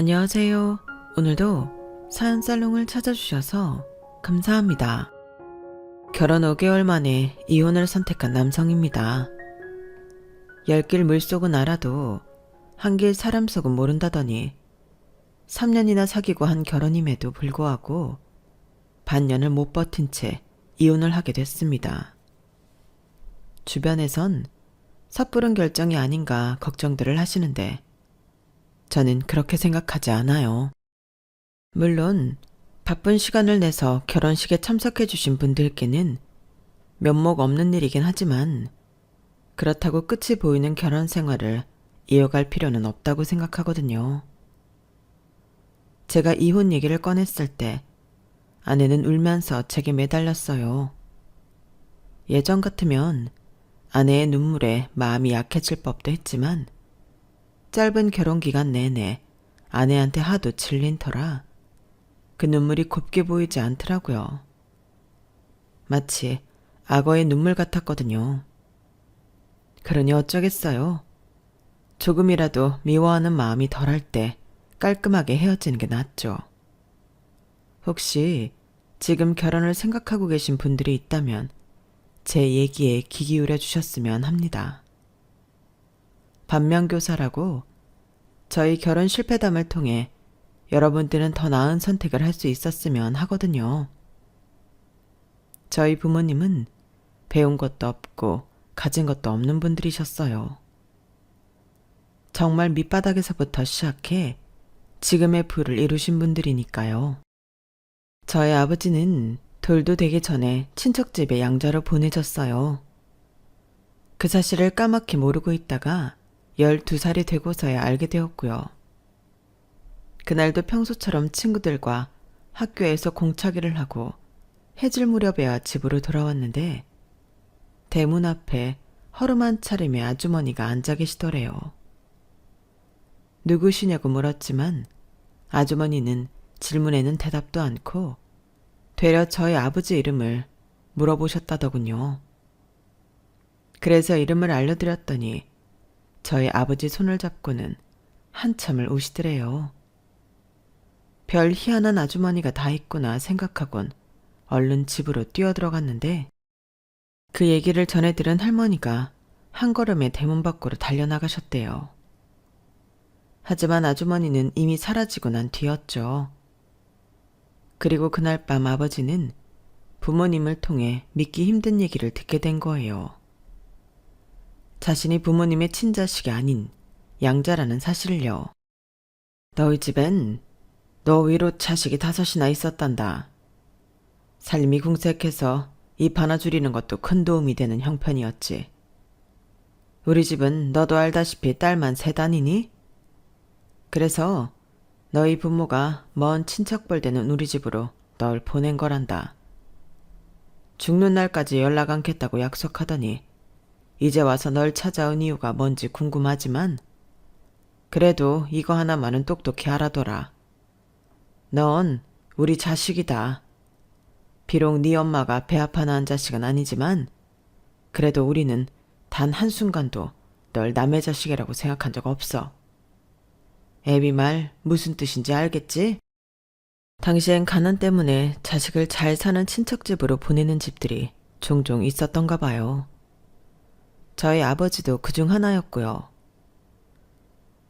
안녕하세요. 오늘도 사연 살롱을 찾아주셔서 감사합니다. 결혼 5개월 만에 이혼을 선택한 남성입니다. 열길 물속은 알아도 한길 사람 속은 모른다더니 3년이나 사귀고 한 결혼임에도 불구하고 반년을 못 버틴 채 이혼을 하게 됐습니다. 주변에선 섣부른 결정이 아닌가 걱정들을 하시는데 저는 그렇게 생각하지 않아요. 물론 바쁜 시간을 내서 결혼식에 참석해 주신 분들께는 면목 없는 일이긴 하지만 그렇다고 끝이 보이는 결혼 생활을 이어갈 필요는 없다고 생각하거든요. 제가 이혼 얘기를 꺼냈을 때 아내는 울면서 제게 매달렸어요. 예전 같으면 아내의 눈물에 마음이 약해질 법도 했지만 짧은 결혼 기간 내내 아내한테 하도 질린 터라 그 눈물이 곱게 보이지 않더라고요. 마치 악어의 눈물 같았거든요. 그러니 어쩌겠어요. 조금이라도 미워하는 마음이 덜할 때 깔끔하게 헤어지는 게 낫죠. 혹시 지금 결혼을 생각하고 계신 분들이 있다면 제 얘기에 귀 기울여 주셨으면 합니다. 반면교사라고 저희 결혼 실패담을 통해 여러분들은 더 나은 선택을 할 수 있었으면 하거든요. 저희 부모님은 배운 것도 없고 가진 것도 없는 분들이셨어요. 정말 밑바닥에서부터 시작해 지금의 부를 이루신 분들이니까요. 저희 아버지는 돌도 되기 전에 친척집에 양자로 보내졌어요. 그 사실을 까맣게 모르고 있다가 12살이 되고서야 알게 되었고요. 그날도 평소처럼 친구들과 학교에서 공차기를 하고 해질 무렵에야 집으로 돌아왔는데 대문 앞에 허름한 차림의 아주머니가 앉아 계시더래요. 누구시냐고 물었지만 아주머니는 질문에는 대답도 않고 되려 저희 아버지 이름을 물어보셨다더군요. 그래서 이름을 알려드렸더니 저희 아버지 손을 잡고는 한참을 우시더래요. 별 희한한 아주머니가 다 있구나 생각하곤 얼른 집으로 뛰어들어갔는데 그 얘기를 전해 들은 할머니가 한 걸음에 대문 밖으로 달려나가셨대요. 하지만 아주머니는 이미 사라지고 난 뒤였죠. 그리고 그날 밤 아버지는 부모님을 통해 믿기 힘든 얘기를 듣게 된 거예요. 자신이 부모님의 친자식이 아닌 양자라는 사실을요. 너희 집엔 너 위로 자식이 5이나 있었단다. 살림이 궁색해서 입 하나 줄이는 것도 큰 도움이 되는 형편이었지. 우리 집은 너도 알다시피 딸만 3단이니? 그래서 너희 부모가 먼 친척벌 되는 우리 집으로 널 보낸 거란다. 죽는 날까지 연락 않겠다고 약속하더니 이제 와서 널 찾아온 이유가 뭔지 궁금하지만 그래도 이거 하나만은 똑똑히 알아둬라. 넌 우리 자식이다. 비록 네 엄마가 배 아파 낳은 자식은 아니지만 그래도 우리는 단 한순간도 널 남의 자식이라고 생각한 적 없어. 애비 말 무슨 뜻인지 알겠지? 당시엔 가난 때문에 자식을 잘 사는 친척집으로 보내는 집들이 종종 있었던가 봐요. 저희 아버지도 그중 하나였고요.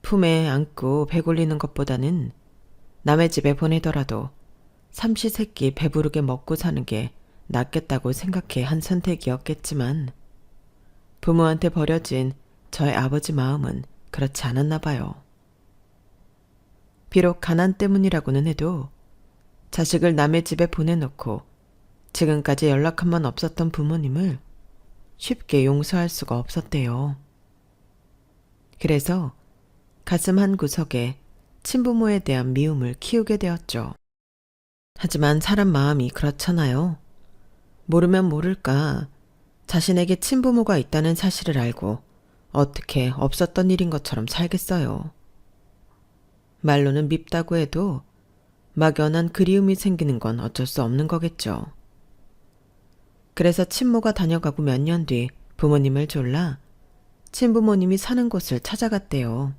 품에 안고 배골리는 것보다는 남의 집에 보내더라도 삼시세끼 배부르게 먹고 사는 게 낫겠다고 생각해 한 선택이었겠지만 부모한테 버려진 저희 아버지 마음은 그렇지 않았나 봐요. 비록 가난 때문이라고는 해도 자식을 남의 집에 보내놓고 지금까지 연락 한 번 없었던 부모님을 쉽게 용서할 수가 없었대요. 그래서 가슴 한 구석에 친부모에 대한 미움을 키우게 되었죠. 하지만 사람 마음이 그렇잖아요. 모르면 모를까 자신에게 친부모가 있다는 사실을 알고 어떻게 없었던 일인 것처럼 살겠어요. 말로는 밉다고 해도 막연한 그리움이 생기는 건 어쩔 수 없는 거겠죠. 그래서 친모가 다녀가고 몇 년 뒤 부모님을 졸라 친부모님이 사는 곳을 찾아갔대요.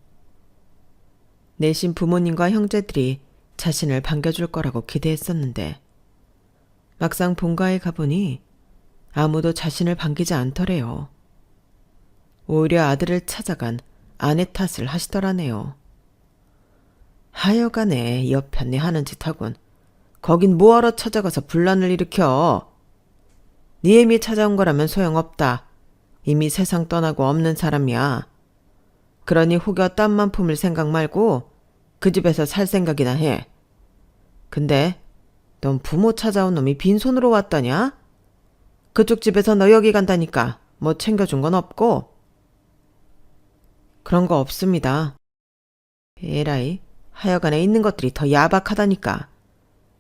내심 부모님과 형제들이 자신을 반겨줄 거라고 기대했었는데 막상 본가에 가보니 아무도 자신을 반기지 않더래요. 오히려 아들을 찾아간 아내 탓을 하시더라네요. 하여간에 여편네 하는 짓하군. 거긴 뭐하러 찾아가서 분란을 일으켜. 네 애미 찾아온 거라면 소용없다. 이미 세상 떠나고 없는 사람이야. 그러니 혹여 땀만 품을 생각 말고 그 집에서 살 생각이나 해. 근데 넌 부모 찾아온 놈이 빈손으로 왔다냐? 그쪽 집에서 너 여기 간다니까 뭐 챙겨준 건 없고. 그런 거 없습니다. 에라이, 하여간에 있는 것들이 더 야박하다니까.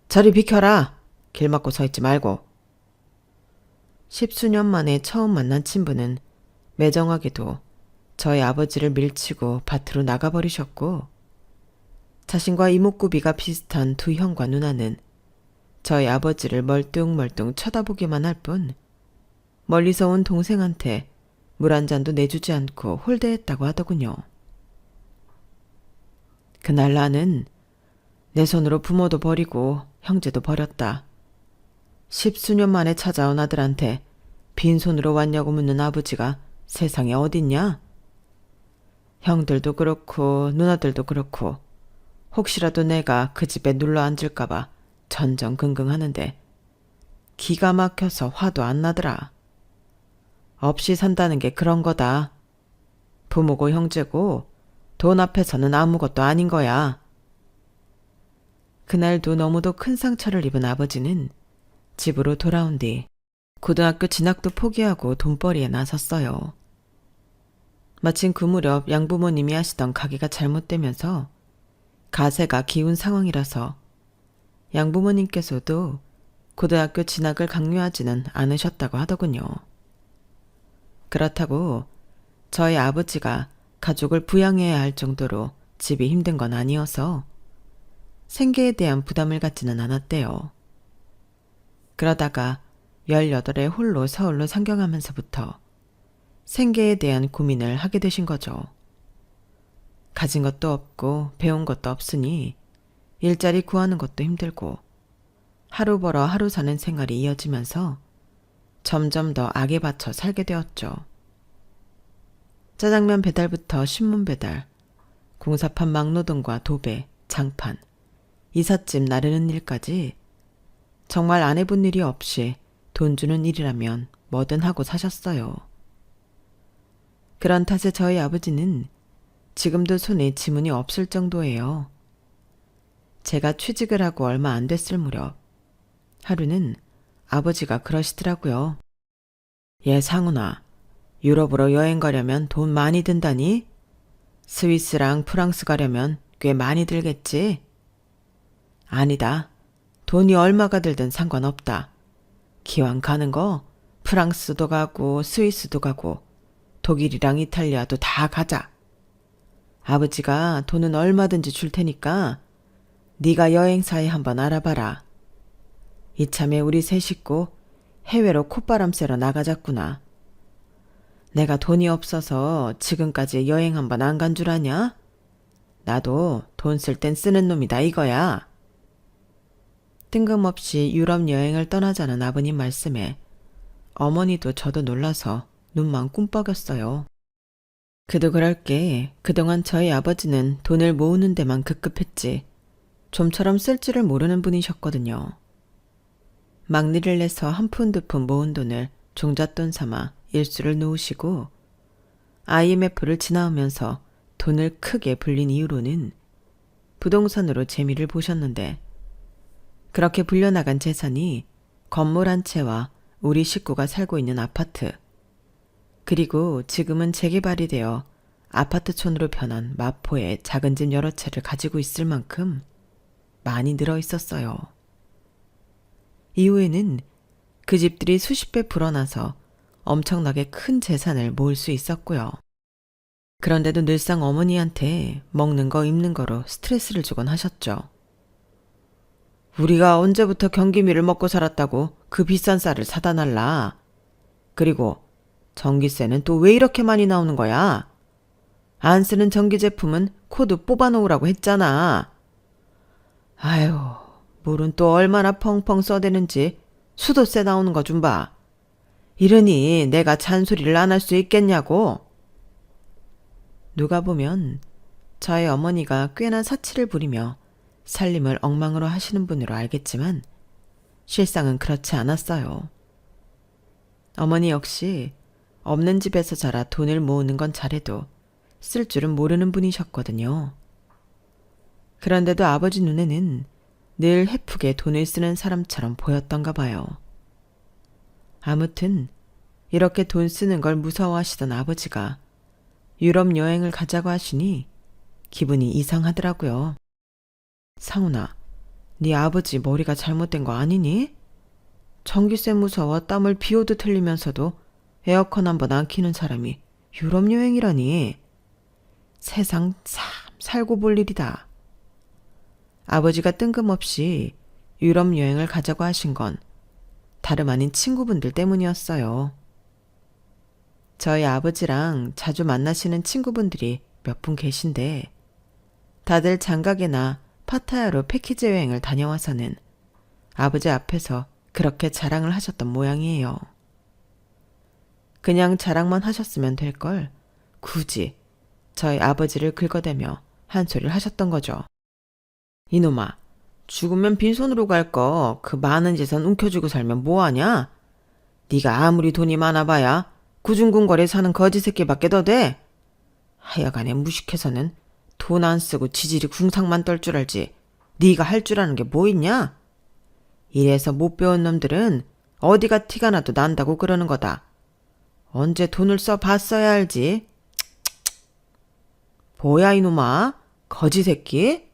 저리 비켜라. 길 막고 서 있지 말고. 10수년 만에 처음 만난 친부는 매정하게도 저희 아버지를 밀치고 밭으로 나가버리셨고 자신과 이목구비가 비슷한 두 형과 누나는 저희 아버지를 멀뚱멀뚱 쳐다보기만 할 뿐 멀리서 온 동생한테 물 한 잔도 내주지 않고 홀대했다고 하더군요. 그날 나는 내 손으로 부모도 버리고 형제도 버렸다. 10수년 만에 찾아온 아들한테 빈손으로 왔냐고 묻는 아버지가 세상에 어딨냐? 형들도 그렇고 누나들도 그렇고 혹시라도 내가 그 집에 눌러 앉을까봐 전전긍긍하는데 기가 막혀서 화도 안 나더라. 없이 산다는 게 그런 거다. 부모고 형제고 돈 앞에서는 아무것도 아닌 거야. 그날도 너무도 큰 상처를 입은 아버지는 집으로 돌아온 뒤 고등학교 진학도 포기하고 돈벌이에 나섰어요. 마침 그 무렵 양부모님이 하시던 가게가 잘못되면서 가세가 기운 상황이라서 양부모님께서도 고등학교 진학을 강요하지는 않으셨다고 하더군요. 그렇다고 저희 아버지가 가족을 부양해야 할 정도로 집이 힘든 건 아니어서 생계에 대한 부담을 갖지는 않았대요. 그러다가 18에 홀로 서울로 상경하면서부터 생계에 대한 고민을 하게 되신 거죠. 가진 것도 없고 배운 것도 없으니 일자리 구하는 것도 힘들고 하루 벌어 하루 사는 생활이 이어지면서 점점 더 악에 받쳐 살게 되었죠. 짜장면 배달부터 신문 배달, 공사판 막노동과 도배, 장판, 이삿짐 나르는 일까지 정말 안 해본 일이 없이 돈 주는 일이라면 뭐든 하고 사셨어요. 그런 탓에 저희 아버지는 지금도 손에 지문이 없을 정도예요. 제가 취직을 하고 얼마 안 됐을 무렵 하루는 아버지가 그러시더라고요. 얘 상훈아, 유럽으로 여행 가려면 돈 많이 든다니? 스위스랑 프랑스 가려면 꽤 많이 들겠지? 아니다. 돈이 얼마가 들든 상관없다. 기왕 가는 거 프랑스도 가고 스위스도 가고 독일이랑 이탈리아도 다 가자. 아버지가 돈은 얼마든지 줄 테니까 네가 여행사에 한번 알아봐라. 이참에 우리 세 식구 해외로 콧바람 쐬러 나가자꾸나. 내가 돈이 없어서 지금까지 여행 한번 안 간 줄 아냐? 나도 돈 쓸 땐 쓰는 놈이다 이거야. 뜬금없이 유럽 여행을 떠나자는 아버님 말씀에 어머니도 저도 놀라서 눈만 꿈뻑였어요. 그도 그럴 게 그동안 저희 아버지는 돈을 모으는 데만 급급했지 좀처럼 쓸 줄을 모르는 분이셨거든요. 막리를 내서 한 푼 두 푼 모은 돈을 종잣돈 삼아 일수를 놓으시고 IMF를 지나오면서 돈을 크게 불린 이후로는 부동산으로 재미를 보셨는데 그렇게 불려나간 재산이 건물 한 채와 우리 식구가 살고 있는 아파트 그리고 지금은 재개발이 되어 아파트촌으로 변한 마포에 작은 집 여러 채를 가지고 있을 만큼 많이 늘어 있었어요. 이후에는 그 집들이 수십 배 불어나서 엄청나게 큰 재산을 모을 수 있었고요. 그런데도 늘상 어머니한테 먹는 거 입는 거로 스트레스를 주곤 하셨죠. 우리가 언제부터 경기미를 먹고 살았다고 그 비싼 쌀을 사다 날라. 그리고 전기세는 또 왜 이렇게 많이 나오는 거야? 안 쓰는 전기 제품은 코드 뽑아놓으라고 했잖아. 아유, 물은 또 얼마나 펑펑 써대는지 수도세 나오는 거 좀 봐. 이러니 내가 잔소리를 안 할 수 있겠냐고. 누가 보면 저희 어머니가 꽤나 사치를 부리며 살림을 엉망으로 하시는 분으로 알겠지만 실상은 그렇지 않았어요. 어머니 역시 없는 집에서 자라 돈을 모으는 건 잘해도 쓸 줄은 모르는 분이셨거든요. 그런데도 아버지 눈에는 늘 헤프게 돈을 쓰는 사람처럼 보였던가 봐요. 아무튼 이렇게 돈 쓰는 걸 무서워하시던 아버지가 유럽 여행을 가자고 하시니 기분이 이상하더라고요. 상훈아, 네 아버지 머리가 잘못된 거 아니니? 전기세 무서워 땀을 비 오듯 흘리면서도 에어컨 한 번 안 켜는 사람이 유럽 여행이라니. 세상 참 살고 볼 일이다. 아버지가 뜬금없이 유럽 여행을 가자고 하신 건 다름 아닌 친구분들 때문이었어요. 저희 아버지랑 자주 만나시는 친구분들이 몇 분 계신데 다들 장가게나 파타야로 패키지 여행을 다녀와서는 아버지 앞에서 그렇게 자랑을 하셨던 모양이에요. 그냥 자랑만 하셨으면 될 걸 굳이 저희 아버지를 긁어대며 한 소리를 하셨던 거죠. 이놈아, 죽으면 빈손으로 갈 거 그 많은 재산 움켜쥐고 살면 뭐하냐? 네가 아무리 돈이 많아봐야 구중궁궐에 사는 거지 새끼밖에 더 돼. 하여간에 무식해서는 돈 안 쓰고 지질이 궁상만 떨 줄 알지 네가 할 줄 아는 게 뭐 있냐? 이래서 못 배운 놈들은 어디가 티가 나도 난다고 그러는 거다. 언제 돈을 써봤어야 알지. 뭐야 이놈아, 거지 새끼?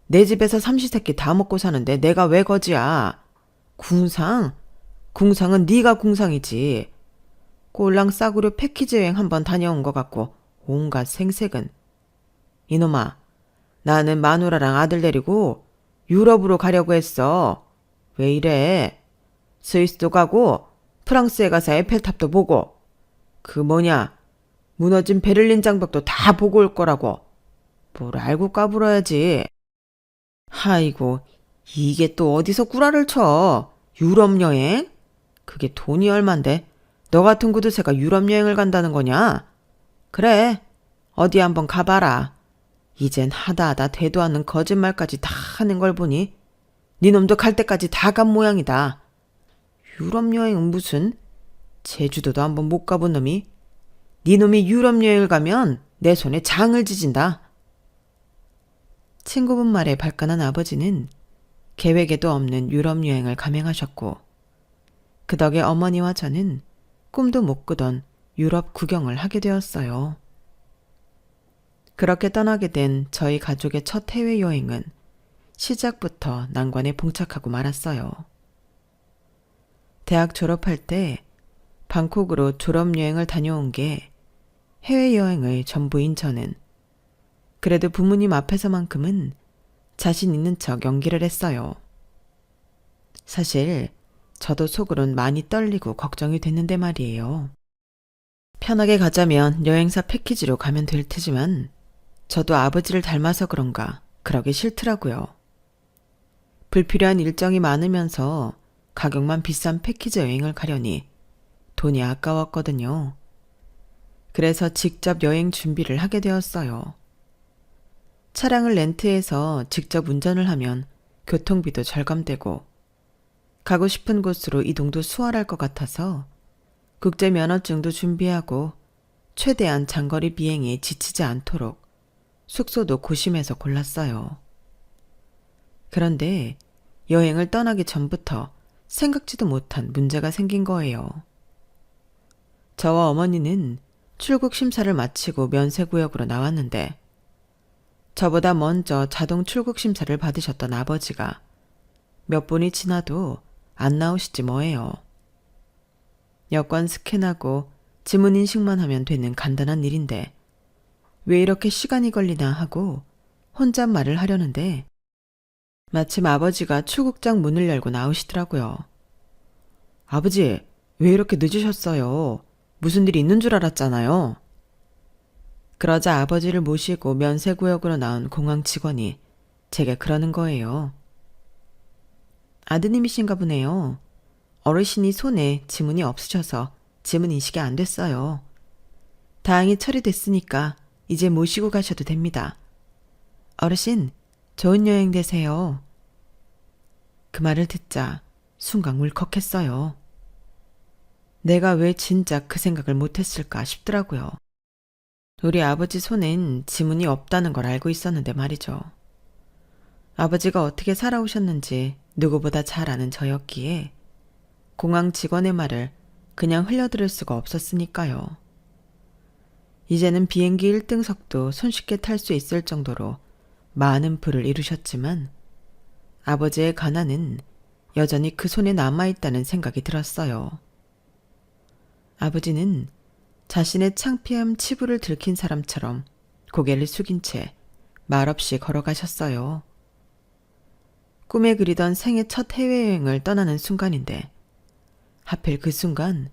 내 집에서 삼시세끼 다 먹고 사는데 내가 왜 거지야? 궁상? 궁상은 네가 궁상이지. 꼴랑 싸구려 패키지 여행 한번 다녀온 것 같고 온갖 생색은. 이놈아, 나는 마누라랑 아들 데리고 유럽으로 가려고 했어. 왜 이래? 스위스도 가고 프랑스에 가서 에펠탑도 보고 그 뭐냐 무너진 베를린 장벽도 다 보고 올 거라고. 뭘 알고 까불어야지. 아이고, 이게 또 어디서 구라를 쳐. 유럽 여행? 그게 돈이 얼만데 너 같은 구두쇠가 유럽 여행을 간다는 거냐? 그래, 어디 한번 가봐라. 이젠 하다 되도 않는 거짓말까지 다 하는 걸 보니 네 놈도 갈 때까지 다 간 모양이다. 유럽 여행은 무슨? 제주도도 한번 못 가본 놈이 네 놈이 유럽 여행을 가면 내 손에 장을 지진다. 친구분 말에 발끈한 아버지는 계획에도 없는 유럽 여행을 감행하셨고 그 덕에 어머니와 저는 꿈도 못 꾸던 유럽 구경을 하게 되었어요. 그렇게 떠나게 된 저희 가족의 첫 해외여행은 시작부터 난관에 봉착하고 말았어요. 대학 졸업할 때 방콕으로 졸업여행을 다녀온 게 해외여행의 전부인 저는 그래도 부모님 앞에서만큼은 자신 있는 척 연기를 했어요. 사실 저도 속으론 많이 떨리고 걱정이 됐는데 말이에요. 편하게 가자면 여행사 패키지로 가면 될 테지만 저도 아버지를 닮아서 그런가 그러기 싫더라고요. 불필요한 일정이 많으면서 가격만 비싼 패키지 여행을 가려니 돈이 아까웠거든요. 그래서 직접 여행 준비를 하게 되었어요. 차량을 렌트해서 직접 운전을 하면 교통비도 절감되고 가고 싶은 곳으로 이동도 수월할 것 같아서 국제 면허증도 준비하고 최대한 장거리 비행에 지치지 않도록 숙소도 고심해서 골랐어요. 그런데 여행을 떠나기 전부터 생각지도 못한 문제가 생긴 거예요. 저와 어머니는 출국 심사를 마치고 면세구역으로 나왔는데 저보다 먼저 자동 출국 심사를 받으셨던 아버지가 몇 분이 지나도 안 나오시지 뭐예요. 여권 스캔하고 지문 인식만 하면 되는 간단한 일인데 왜 이렇게 시간이 걸리나 하고 혼잣말을 하려는데 마침 아버지가 출국장 문을 열고 나오시더라고요. 아버지, 왜 이렇게 늦으셨어요? 무슨 일이 있는 줄 알았잖아요. 그러자 아버지를 모시고 면세구역으로 나온 공항 직원이 제게 그러는 거예요. 아드님이신가 보네요. 어르신이 손에 지문이 없으셔서 지문 인식이 안 됐어요. 다행히 처리됐으니까 이제 모시고 가셔도 됩니다. 어르신, 좋은 여행 되세요. 그 말을 듣자 순간 울컥했어요. 내가 왜 진작 그 생각을 못했을까 싶더라고요. 우리 아버지 손엔 지문이 없다는 걸 알고 있었는데 말이죠. 아버지가 어떻게 살아오셨는지 누구보다 잘 아는 저였기에 공항 직원의 말을 그냥 흘려들을 수가 없었으니까요. 이제는 비행기 1등석도 손쉽게 탈 수 있을 정도로 많은 부를 이루셨지만 아버지의 가난은 여전히 그 손에 남아있다는 생각이 들었어요. 아버지는 자신의 창피함 치부를 들킨 사람처럼 고개를 숙인 채 말없이 걸어가셨어요. 꿈에 그리던 생애 첫 해외여행을 떠나는 순간인데 하필 그 순간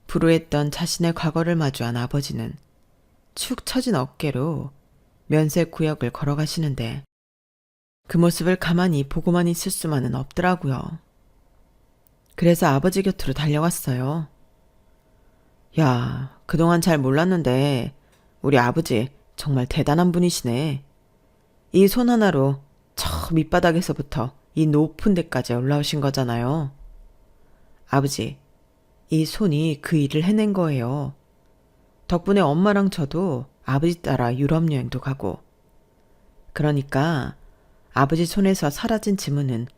불우했던 자신의 과거를 마주한 아버지는 축 처진 어깨로 면세구역을 걸어가시는데 그 모습을 가만히 보고만 있을 수만은 없더라고요. 그래서 아버지 곁으로 달려갔어요. 야, 그동안 잘 몰랐는데 우리 아버지 정말 대단한 분이시네. 이 손 하나로 저 밑바닥에서부터 이 높은 데까지 올라오신 거잖아요. 아버지, 이 손이 그 일을 해낸 거예요. 덕분에 엄마랑 저도 아버지 따라 유럽 여행도 가고. 그러니까 아버지 손에서 사라진 지문은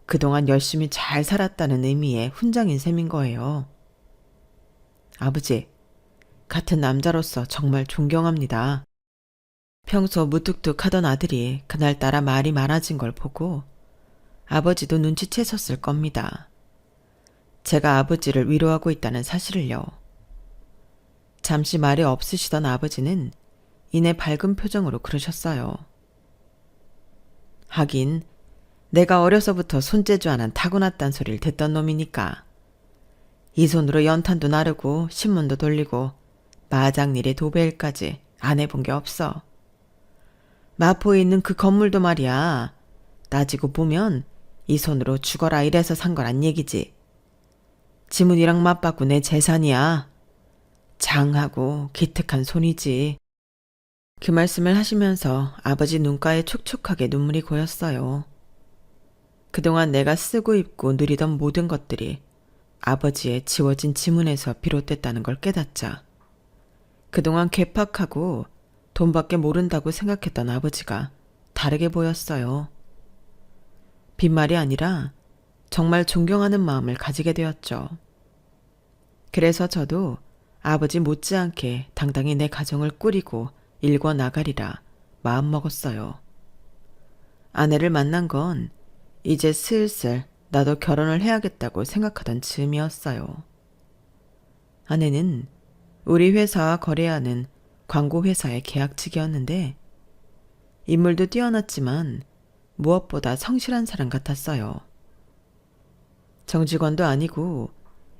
그동안 열심히 잘 살았다는 의미의 훈장인 셈인 거예요. 아버지, 같은 남자로서 정말 존경합니다. 평소 무뚝뚝하던 아들이 그날따라 말이 많아진 걸 보고 아버지도 눈치채셨을 겁니다. 제가 아버지를 위로하고 있다는 사실을요. 잠시 말이 없으시던 아버지는 이내 밝은 표정으로 그러셨어요. 하긴 내가 어려서부터 손재주 하나 타고났단 소리를 듣던 놈이니까. 이 손으로 연탄도 나르고 신문도 돌리고 마장일에 도배일까지 안 해본 게 없어. 마포에 있는 그 건물도 말이야. 따지고 보면 이 손으로 죽어라 이래서 산 거란 얘기지. 지문이랑 맞받고 내 재산이야. 장하고 기특한 손이지. 그 말씀을 하시면서 아버지 눈가에 촉촉하게 눈물이 고였어요. 그동안 내가 쓰고 입고 누리던 모든 것들이 아버지의 지워진 지문에서 비롯됐다는 걸 깨닫자 그동안 괴팍하고 돈밖에 모른다고 생각했던 아버지가 다르게 보였어요. 빈말이 아니라 정말 존경하는 마음을 가지게 되었죠. 그래서 저도 아버지 못지않게 당당히 내 가정을 꾸리고 일궈 나가리라 마음먹었어요. 아내를 만난 건 이제 슬슬 나도 결혼을 해야겠다고 생각하던 즈음이었어요. 아내는 우리 회사와 거래하는 광고회사의 계약직이었는데 인물도 뛰어났지만 무엇보다 성실한 사람 같았어요. 정직원도 아니고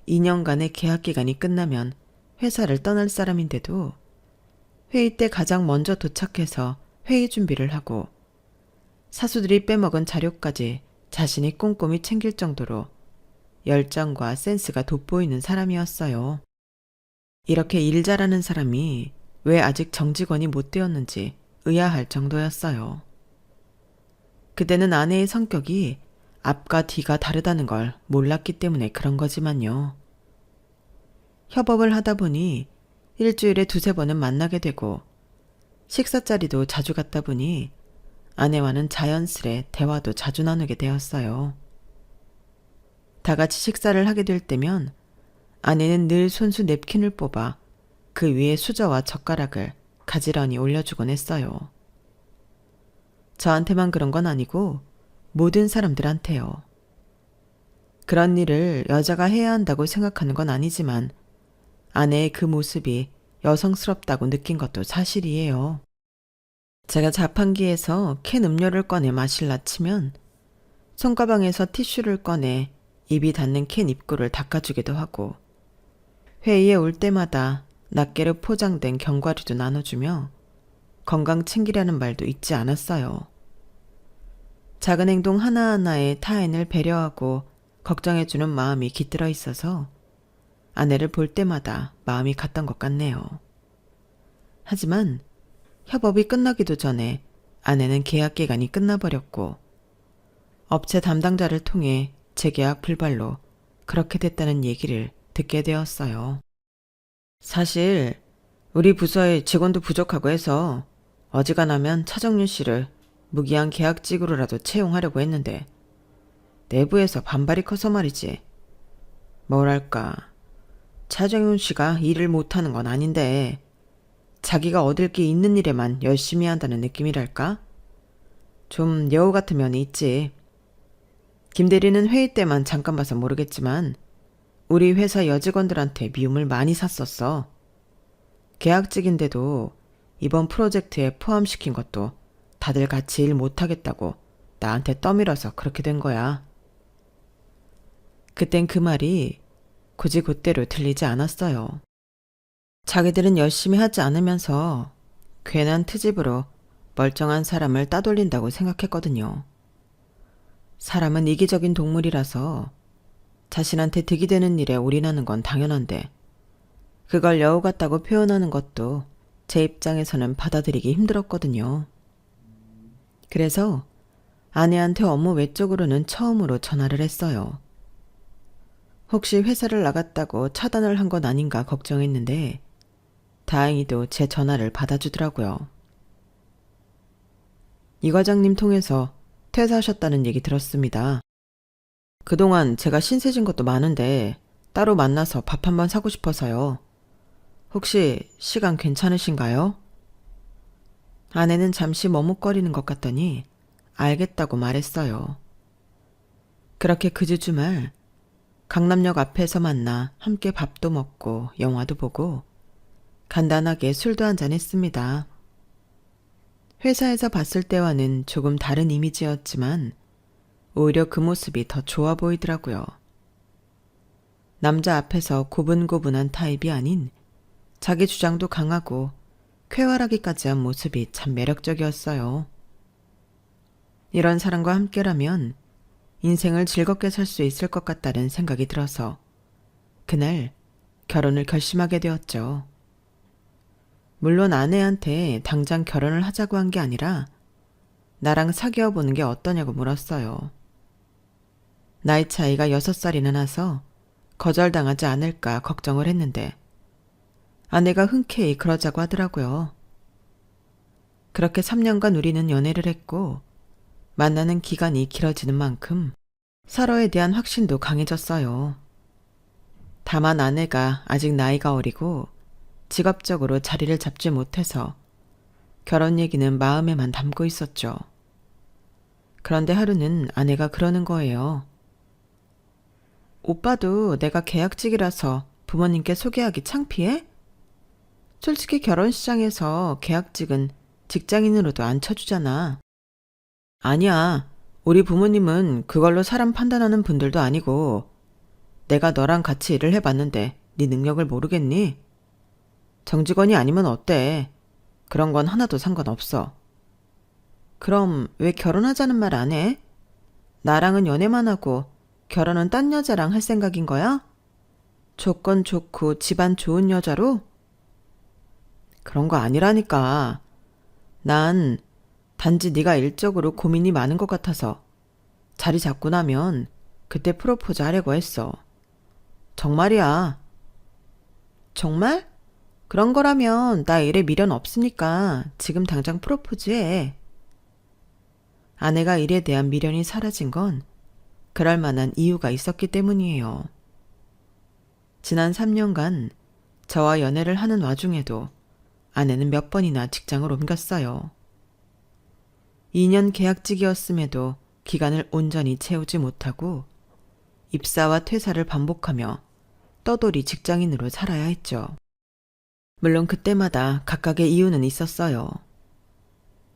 2년간의 계약기간이 끝나면 회사를 떠날 사람인데도 회의 때 가장 먼저 도착해서 회의 준비를 하고 사수들이 빼먹은 자료까지 자신이 꼼꼼히 챙길 정도로 열정과 센스가 돋보이는 사람이었어요. 이렇게 일 잘하는 사람이 왜 아직 정직원이 못 되었는지 의아할 정도였어요. 그때는 아내의 성격이 앞과 뒤가 다르다는 걸 몰랐기 때문에 그런 거지만요. 협업을 하다 보니 일주일에 2-3번은 만나게 되고 식사 자리도 자주 갔다 보니 아내와는 자연스레 대화도 자주 나누게 되었어요. 다 같이 식사를 하게 될 때면 아내는 늘 손수 냅킨을 뽑아 그 위에 수저와 젓가락을 가지런히 올려주곤 했어요. 저한테만 그런 건 아니고 모든 사람들한테요. 그런 일을 여자가 해야 한다고 생각하는 건 아니지만 아내의 그 모습이 여성스럽다고 느낀 것도 사실이에요. 제가 자판기에서 캔 음료를 꺼내 마실라 치면 손가방에서 티슈를 꺼내 입이 닿는 캔 입구를 닦아주기도 하고 회의에 올 때마다 낱개로 포장된 견과류도 나눠주며 건강 챙기라는 말도 잊지 않았어요. 작은 행동 하나하나에 타인을 배려하고 걱정해주는 마음이 깃들어 있어서 아내를 볼 때마다 마음이 갔던 것 같네요. 하지만 협업이 끝나기도 전에 아내는 계약 기간이 끝나버렸고 업체 담당자를 통해 재계약 불발로 그렇게 됐다는 얘기를 듣게 되었어요. 사실 우리 부서에 직원도 부족하고 해서 어지간하면 차정윤 씨를 무기한 계약직으로라도 채용하려고 했는데 내부에서 반발이 커서 말이지. 뭐랄까, 차정윤 씨가 일을 못하는 건 아닌데 자기가 얻을 게 있는 일에만 열심히 한다는 느낌이랄까? 좀 여우 같은 면이 있지. 김 대리는 회의 때만 잠깐 봐서 모르겠지만 우리 회사 여직원들한테 미움을 많이 샀었어. 계약직인데도 이번 프로젝트에 포함시킨 것도 다들 같이 일 못하겠다고 나한테 떠밀어서 그렇게 된 거야. 그땐 그 말이 굳이 그대로 들리지 않았어요. 자기들은 열심히 하지 않으면서 괜한 트집으로 멀쩡한 사람을 따돌린다고 생각했거든요. 사람은 이기적인 동물이라서 자신한테 득이 되는 일에 올인하는 건 당연한데 그걸 여우 같다고 표현하는 것도 제 입장에서는 받아들이기 힘들었거든요. 그래서 아내한테 업무 외적으로는 처음으로 전화를 했어요. 혹시 회사를 나갔다고 차단을 한 건 아닌가 걱정했는데 다행히도 제 전화를 받아주더라고요. 이 과장님 통해서 퇴사하셨다는 얘기 들었습니다. 그동안 제가 신세진 것도 많은데 따로 만나서 밥 한번 사고 싶어서요. 혹시 시간 괜찮으신가요? 아내는 잠시 머뭇거리는 것 같더니 알겠다고 말했어요. 그렇게 그 주 주말 강남역 앞에서 만나 함께 밥도 먹고 영화도 보고 간단하게 술도 한잔 했습니다. 회사에서 봤을 때와는 조금 다른 이미지였지만 오히려 그 모습이 더 좋아 보이더라고요. 남자 앞에서 고분고분한 타입이 아닌 자기 주장도 강하고 쾌활하기까지 한 모습이 참 매력적이었어요. 이런 사람과 함께라면 인생을 즐겁게 살 수 있을 것 같다는 생각이 들어서 그날 결혼을 결심하게 되었죠. 물론 아내한테 당장 결혼을 하자고 한 게 아니라 나랑 사귀어 보는 게 어떠냐고 물었어요. 나이 차이가 6살이나 나서 거절당하지 않을까 걱정을 했는데 아내가 흔쾌히 그러자고 하더라고요. 그렇게 3년간 우리는 연애를 했고 만나는 기간이 길어지는 만큼 서로에 대한 확신도 강해졌어요. 다만 아내가 아직 나이가 어리고 직업적으로 자리를 잡지 못해서 결혼 얘기는 마음에만 담고 있었죠. 그런데 하루는 아내가 그러는 거예요. 오빠도 내가 계약직이라서 부모님께 소개하기 창피해? 솔직히 결혼시장에서 계약직은 직장인으로도 안 쳐주잖아. 아니야. 우리 부모님은 그걸로 사람 판단하는 분들도 아니고 내가 너랑 같이 일을 해봤는데 네 능력을 모르겠니? 정직원이 아니면 어때? 그런 건 하나도 상관없어. 그럼 왜 결혼하자는 말 안 해? 나랑은 연애만 하고 결혼은 딴 여자랑 할 생각인 거야? 조건 좋고 집안 좋은 여자로? 그런 거 아니라니까. 난 단지 네가 일적으로 고민이 많은 것 같아서 자리 잡고 나면 그때 프로포즈 하려고 했어. 정말이야. 정말? 그런 거라면 나 일에 미련 없으니까 지금 당장 프로포즈해. 아내가 일에 대한 미련이 사라진 건 그럴 만한 이유가 있었기 때문이에요. 지난 3년간 저와 연애를 하는 와중에도 아내는 몇 번이나 직장을 옮겼어요. 2년 계약직이었음에도 기간을 온전히 채우지 못하고 입사와 퇴사를 반복하며 떠돌이 직장인으로 살아야 했죠. 물론 그때마다 각각의 이유는 있었어요.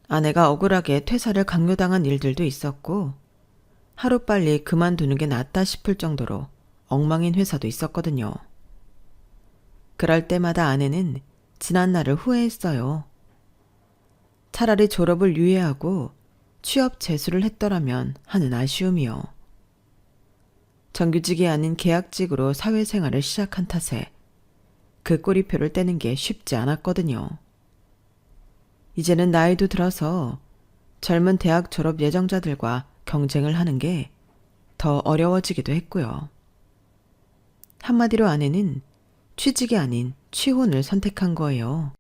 아내가 억울하게 퇴사를 강요당한 일들도 있었고 하루빨리 그만두는 게 낫다 싶을 정도로 엉망인 회사도 있었거든요. 그럴 때마다 아내는 지난 날을 후회했어요. 차라리 졸업을 유예하고 취업 재수를 했더라면 하는 아쉬움이요. 정규직이 아닌 계약직으로 사회생활을 시작한 탓에 그 꼬리표를 떼는 게 쉽지 않았거든요. 이제는 나이도 들어서 젊은 대학 졸업 예정자들과 경쟁을 하는 게 더 어려워지기도 했고요. 한마디로 아내는 취직이 아닌 취혼을 선택한 거예요.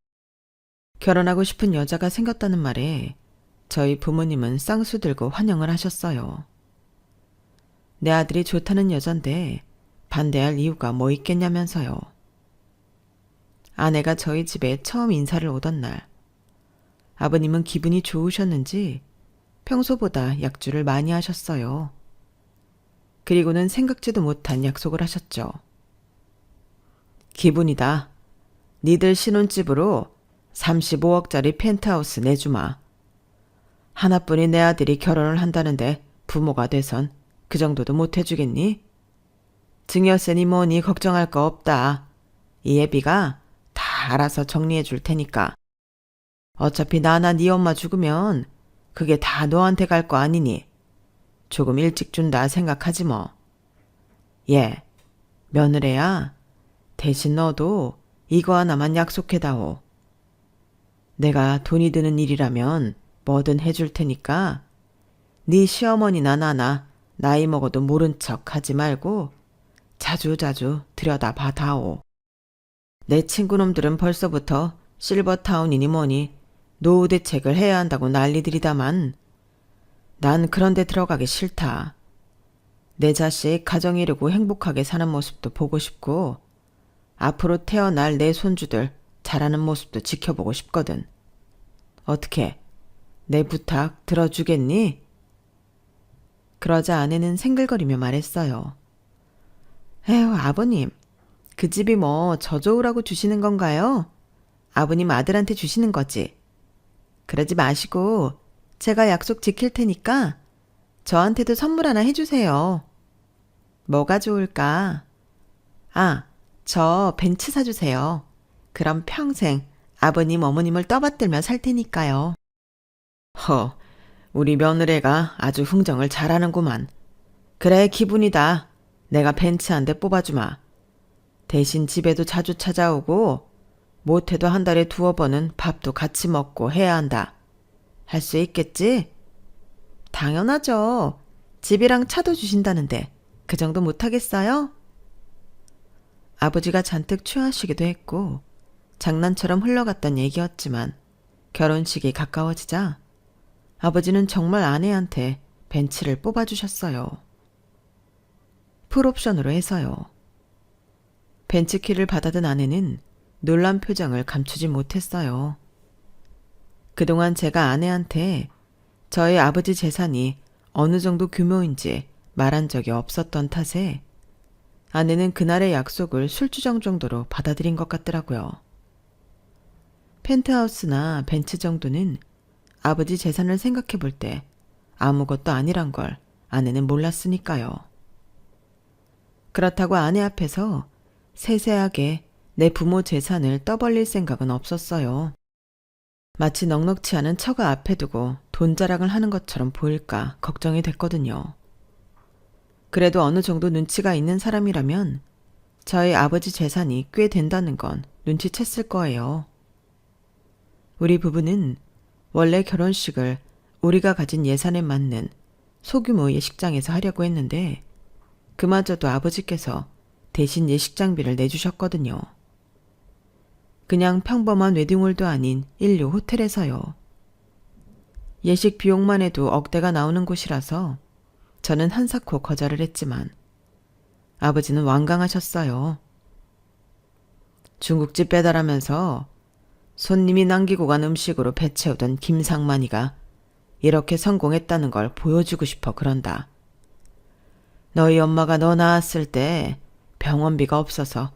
결혼하고 싶은 여자가 생겼다는 말에 저희 부모님은 쌍수 들고 환영을 하셨어요. 내 아들이 좋다는 여잔데 반대할 이유가 뭐 있겠냐면서요. 아내가 저희 집에 처음 인사를 오던 날, 아버님은 기분이 좋으셨는지 평소보다 약주를 많이 하셨어요. 그리고는 생각지도 못한 약속을 하셨죠. 기분이다. 니들 신혼집으로 35억짜리 펜트하우스 내주마. 하나뿐인 내 아들이 결혼을 한다는데 부모가 돼선 그 정도도 못 해주겠니? 증여세니 뭐니 걱정할 거 없다. 이 애비가 다 알아서 정리해 줄 테니까. 어차피 나나 네 엄마 죽으면 그게 다 너한테 갈 거 아니니 조금 일찍 준다 생각하지 뭐. 예, 며느리야. 대신 너도 이거 하나만 약속해다오. 내가 돈이 드는 일이라면 뭐든 해줄 테니까 네 시어머니나 나나 나이 먹어도 모른 척 하지 말고 자주자주 들여다봐다오. 내 친구놈들은 벌써부터 실버타운이니 뭐니 노후 대책을 해야 한다고 난리들이다만 난 그런 데 들어가기 싫다. 내 자식 가정 이루고 행복하게 사는 모습도 보고 싶고 앞으로 태어날 내 손주들 자라는 모습도 지켜보고 싶거든. 어떻게 내 부탁 들어주겠니? 그러자 아내는 생글거리며 말했어요. 에휴, 아버님, 그 집이 뭐 저 좋으라고 주시는 건가요? 아버님 아들한테 주시는 거지. 그러지 마시고 제가 약속 지킬 테니까 저한테도 선물 하나 해주세요. 뭐가 좋을까? 아, 저 벤츠 사주세요. 그럼 평생 아버님 어머님을 떠받들며 살 테니까요. 허, 우리 며느리가 아주 흥정을 잘하는구만. 그래, 기분이다. 내가 벤츠 한 대 뽑아주마. 대신 집에도 자주 찾아오고 못해도 한 달에 2-3번은 밥도 같이 먹고 해야 한다. 할 수 있겠지? 당연하죠. 집이랑 차도 주신다는데 그 정도 못하겠어요? 아버지가 잔뜩 취하시기도 했고 장난처럼 흘러갔던 얘기였지만 결혼식이 가까워지자 아버지는 정말 아내한테 벤츠를 뽑아주셨어요. 풀옵션으로 해서요. 벤츠키를 받아든 아내는 놀란 표정을 감추지 못했어요. 그동안 제가 아내한테 저희 아버지 재산이 어느 정도 규모인지 말한 적이 없었던 탓에 아내는 그날의 약속을 술주정 정도로 받아들인 것 같더라고요. 펜트하우스나 벤츠 정도는 아버지 재산을 생각해 볼 때 아무것도 아니란 걸 아내는 몰랐으니까요. 그렇다고 아내 앞에서 세세하게 내 부모 재산을 떠벌릴 생각은 없었어요. 마치 넉넉치 않은 처가 앞에 두고 돈 자랑을 하는 것처럼 보일까 걱정이 됐거든요. 그래도 어느 정도 눈치가 있는 사람이라면 저희 아버지 재산이 꽤 된다는 건 눈치챘을 거예요. 우리 부부는 원래 결혼식을 우리가 가진 예산에 맞는 소규모 예식장에서 하려고 했는데 그마저도 아버지께서 대신 예식장비를 내주셨거든요. 그냥 평범한 웨딩홀도 아닌 인류 호텔에서요. 예식 비용만 해도 억대가 나오는 곳이라서 저는 한사코 거절을 했지만 아버지는 완강하셨어요. 중국집 배달하면서 손님이 남기고 간 음식으로 배 채우던 김상만이가 이렇게 성공했다는 걸 보여주고 싶어 그런다. 너희 엄마가 너 낳았을 때 병원비가 없어서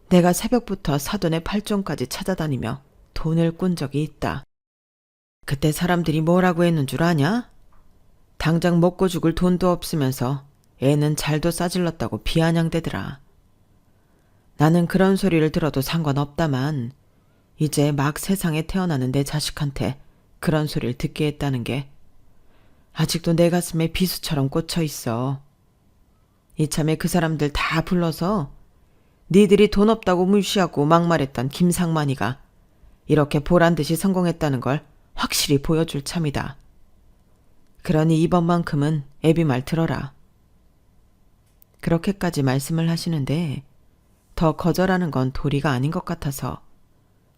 내가 새벽부터 사돈의 팔종까지 찾아다니며 돈을 꾼 적이 있다. 그때 사람들이 뭐라고 했는 줄 아냐? 당장 먹고 죽을 돈도 없으면서 애는 잘도 싸질렀다고 비아냥대더라. 나는 그런 소리를 들어도 상관없다만 이제 막 세상에 태어나는 내 자식한테 그런 소리를 듣게 했다는 게 아직도 내 가슴에 비수처럼 꽂혀 있어. 이참에 그 사람들 다 불러서 니들이 돈 없다고 무시하고 막말했던 김상만이가 이렇게 보란듯이 성공했다는 걸 확실히 보여줄 참이다. 그러니 이번만큼은 애비 말 들어라. 그렇게까지 말씀을 하시는데 더 거절하는 건 도리가 아닌 것 같아서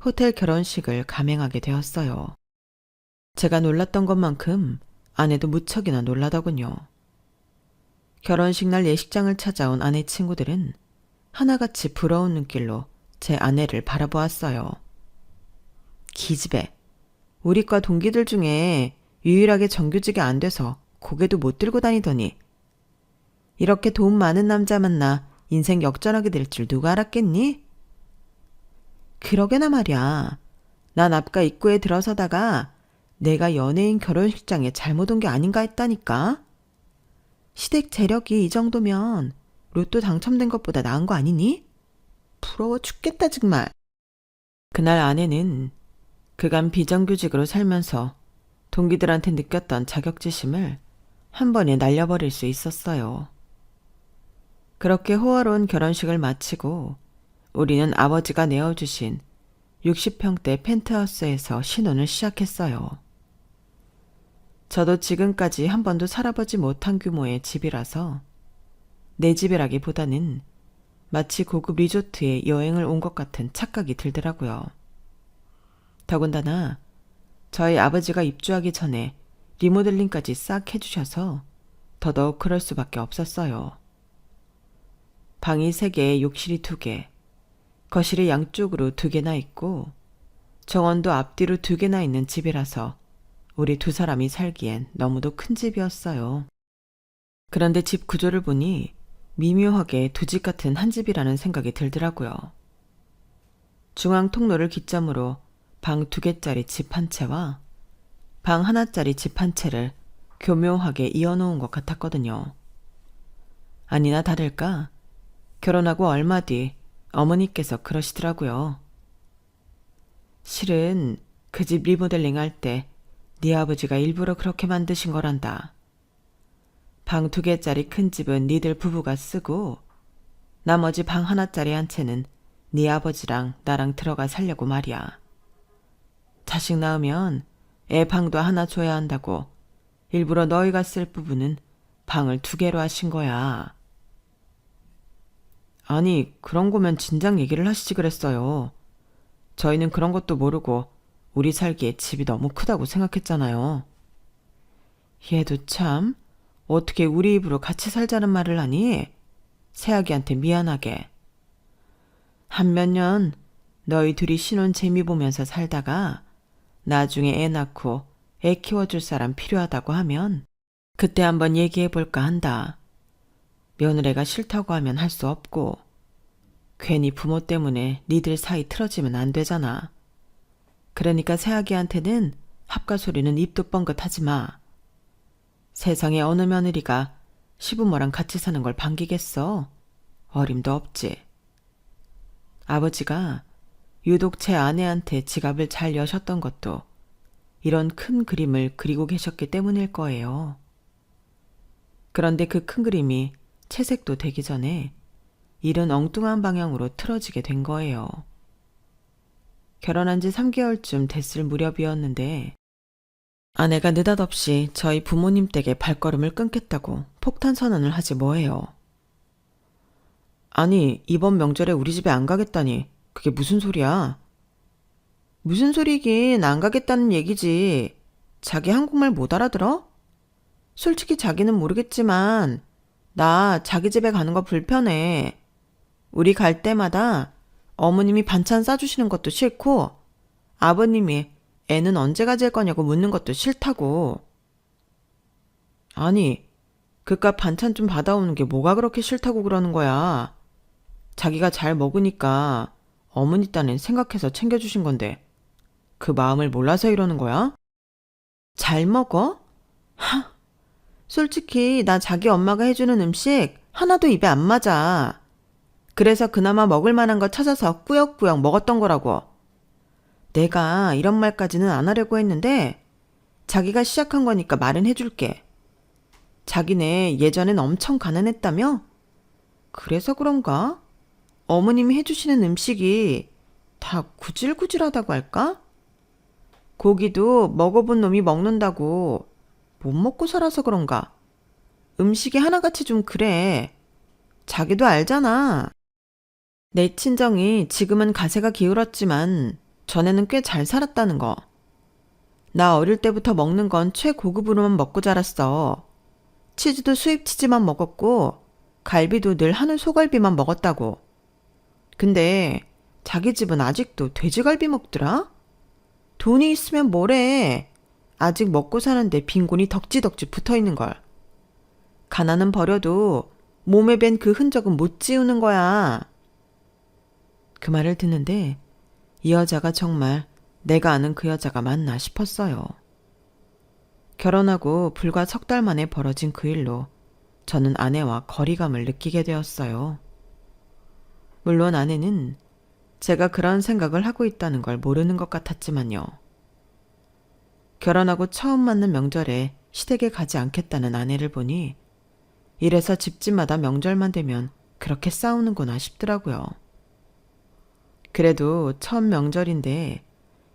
호텔 결혼식을 감행하게 되었어요. 제가 놀랐던 것만큼 아내도 무척이나 놀라더군요. 결혼식 날 예식장을 찾아온 아내 친구들은 하나같이 부러운 눈길로 제 아내를 바라보았어요. 기집애, 우리과 동기들 중에 유일하게 정규직이 안 돼서 고개도 못 들고 다니더니 이렇게 돈 많은 남자 만나 인생 역전하게 될 줄 누가 알았겠니? 그러게나 말이야. 난 앞가 입구에 들어서다가 내가 연예인 결혼식장에 잘못 온 게 아닌가 했다니까. 시댁 재력이 이 정도면 로또 당첨된 것보다 나은 거 아니니? 부러워 죽겠다 정말. 그날 아내는 그간 비정규직으로 살면서 동기들한테 느꼈던 자격지심을 한 번에 날려버릴 수 있었어요. 그렇게 호화로운 결혼식을 마치고 우리는 아버지가 내어주신 60평대 펜트하우스에서 신혼을 시작했어요. 저도 지금까지 한 번도 살아보지 못한 규모의 집이라서 내 집이라기보다는 마치 고급 리조트에 여행을 온 것 같은 착각이 들더라고요. 더군다나 저희 아버지가 입주하기 전에 리모델링까지 싹 해주셔서 더더욱 그럴 수밖에 없었어요. 방이 3개, 욕실이 2개, 거실이 양쪽으로 2개나 있고 정원도 앞뒤로 2개나 있는 집이라서 우리 2사람이 살기엔 너무도 큰 집이었어요. 그런데 집 구조를 보니 미묘하게 2집 같은 한 집이라는 생각이 들더라고요. 중앙 통로를 기점으로 방 2개짜리 집 한 채와 방 하나짜리 집 한 채를 교묘하게 이어놓은 것 같았거든요. 아니나 다를까 결혼하고 얼마 뒤 어머니께서 그러시더라고요. 실은 그 집 리모델링 할 때 네 아버지가 일부러 그렇게 만드신 거란다. 방 2개짜리 큰 집은 니들 부부가 쓰고 나머지 방 하나짜리 한 채는 네 아버지랑 나랑 들어가 살려고 말이야. 자식 낳으면 애 방도 하나 줘야 한다고 일부러 너희가 쓸 부분은 방을 2개로 하신 거야. 아니, 그런 거면 진작 얘기를 하시지 그랬어요. 저희는 그런 것도 모르고 우리 살기에 집이 너무 크다고 생각했잖아요. 얘도 참 어떻게 우리 입으로 같이 살자는 말을 하니? 새아기한테 미안하게. 한 몇 년 너희 둘이 신혼 재미 보면서 살다가 나중에 애 낳고 애 키워줄 사람 필요하다고 하면 그때 한번 얘기해볼까 한다. 며느리가 싫다고 하면 할 수 없고 괜히 부모 때문에 니들 사이 틀어지면 안 되잖아. 그러니까 새아기한테는 합가 소리는 입도 뻥긋하지 마. 세상에 어느 며느리가 시부모랑 같이 사는 걸 반기겠어. 어림도 없지. 아버지가 유독 제 아내한테 지갑을 잘 여셨던 것도 이런 큰 그림을 그리고 계셨기 때문일 거예요. 그런데 그 큰 그림이 채색도 되기 전에 일은 엉뚱한 방향으로 틀어지게 된 거예요. 결혼한 지 3개월쯤 됐을 무렵이었는데 아내가 느닷없이 저희 부모님 댁에 발걸음을 끊겠다고 폭탄 선언을 하지 뭐예요. 아니, 이번 명절에 우리 집에 안 가겠다니 그게 무슨 소리야? 무슨 소리긴 안 가겠다는 얘기지. 자기 한국말 못 알아들어? 솔직히 자기는 모르겠지만 나 자기 집에 가는 거 불편해. 우리 갈 때마다 어머님이 반찬 싸주시는 것도 싫고 아버님이 애는 언제 가질 거냐고 묻는 것도 싫다고. 아니, 그깟 반찬 좀 받아오는 게 뭐가 그렇게 싫다고 그러는 거야. 자기가 잘 먹으니까 어머니 딴엔 생각해서 챙겨주신 건데 그 마음을 몰라서 이러는 거야? 잘 먹어? 하, 솔직히 나 자기 엄마가 해주는 음식 하나도 입에 안 맞아. 그래서 그나마 먹을 만한 거 찾아서 꾸역꾸역 먹었던 거라고. 내가 이런 말까지는 안 하려고 했는데 자기가 시작한 거니까 말은 해줄게. 자기네 예전엔 엄청 가난했다며? 그래서 그런가? 어머님이 해주시는 음식이 다 구질구질하다고 할까? 고기도 먹어본 놈이 먹는다고 못 먹고 살아서 그런가? 음식이 하나같이 좀 그래. 자기도 알잖아. 내 친정이 지금은 가세가 기울었지만 전에는 꽤 잘 살았다는 거. 나 어릴 때부터 먹는 건 최고급으로만 먹고 자랐어. 치즈도 수입 치즈만 먹었고 갈비도 늘 한우 소갈비만 먹었다고. 근데 자기 집은 아직도 돼지갈비 먹더라? 돈이 있으면 뭐래. 아직 먹고 사는데 빈곤이 덕지덕지 붙어있는걸. 가난은 버려도 몸에 밴 그 흔적은 못 지우는 거야. 그 말을 듣는데 이 여자가 정말 내가 아는 그 여자가 맞나 싶었어요. 결혼하고 불과 석 달 만에 벌어진 그 일로 저는 아내와 거리감을 느끼게 되었어요. 물론 아내는 제가 그런 생각을 하고 있다는 걸 모르는 것 같았지만요. 결혼하고 처음 맞는 명절에 시댁에 가지 않겠다는 아내를 보니 이래서 집집마다 명절만 되면 그렇게 싸우는구나 싶더라고요. 그래도 첫 명절인데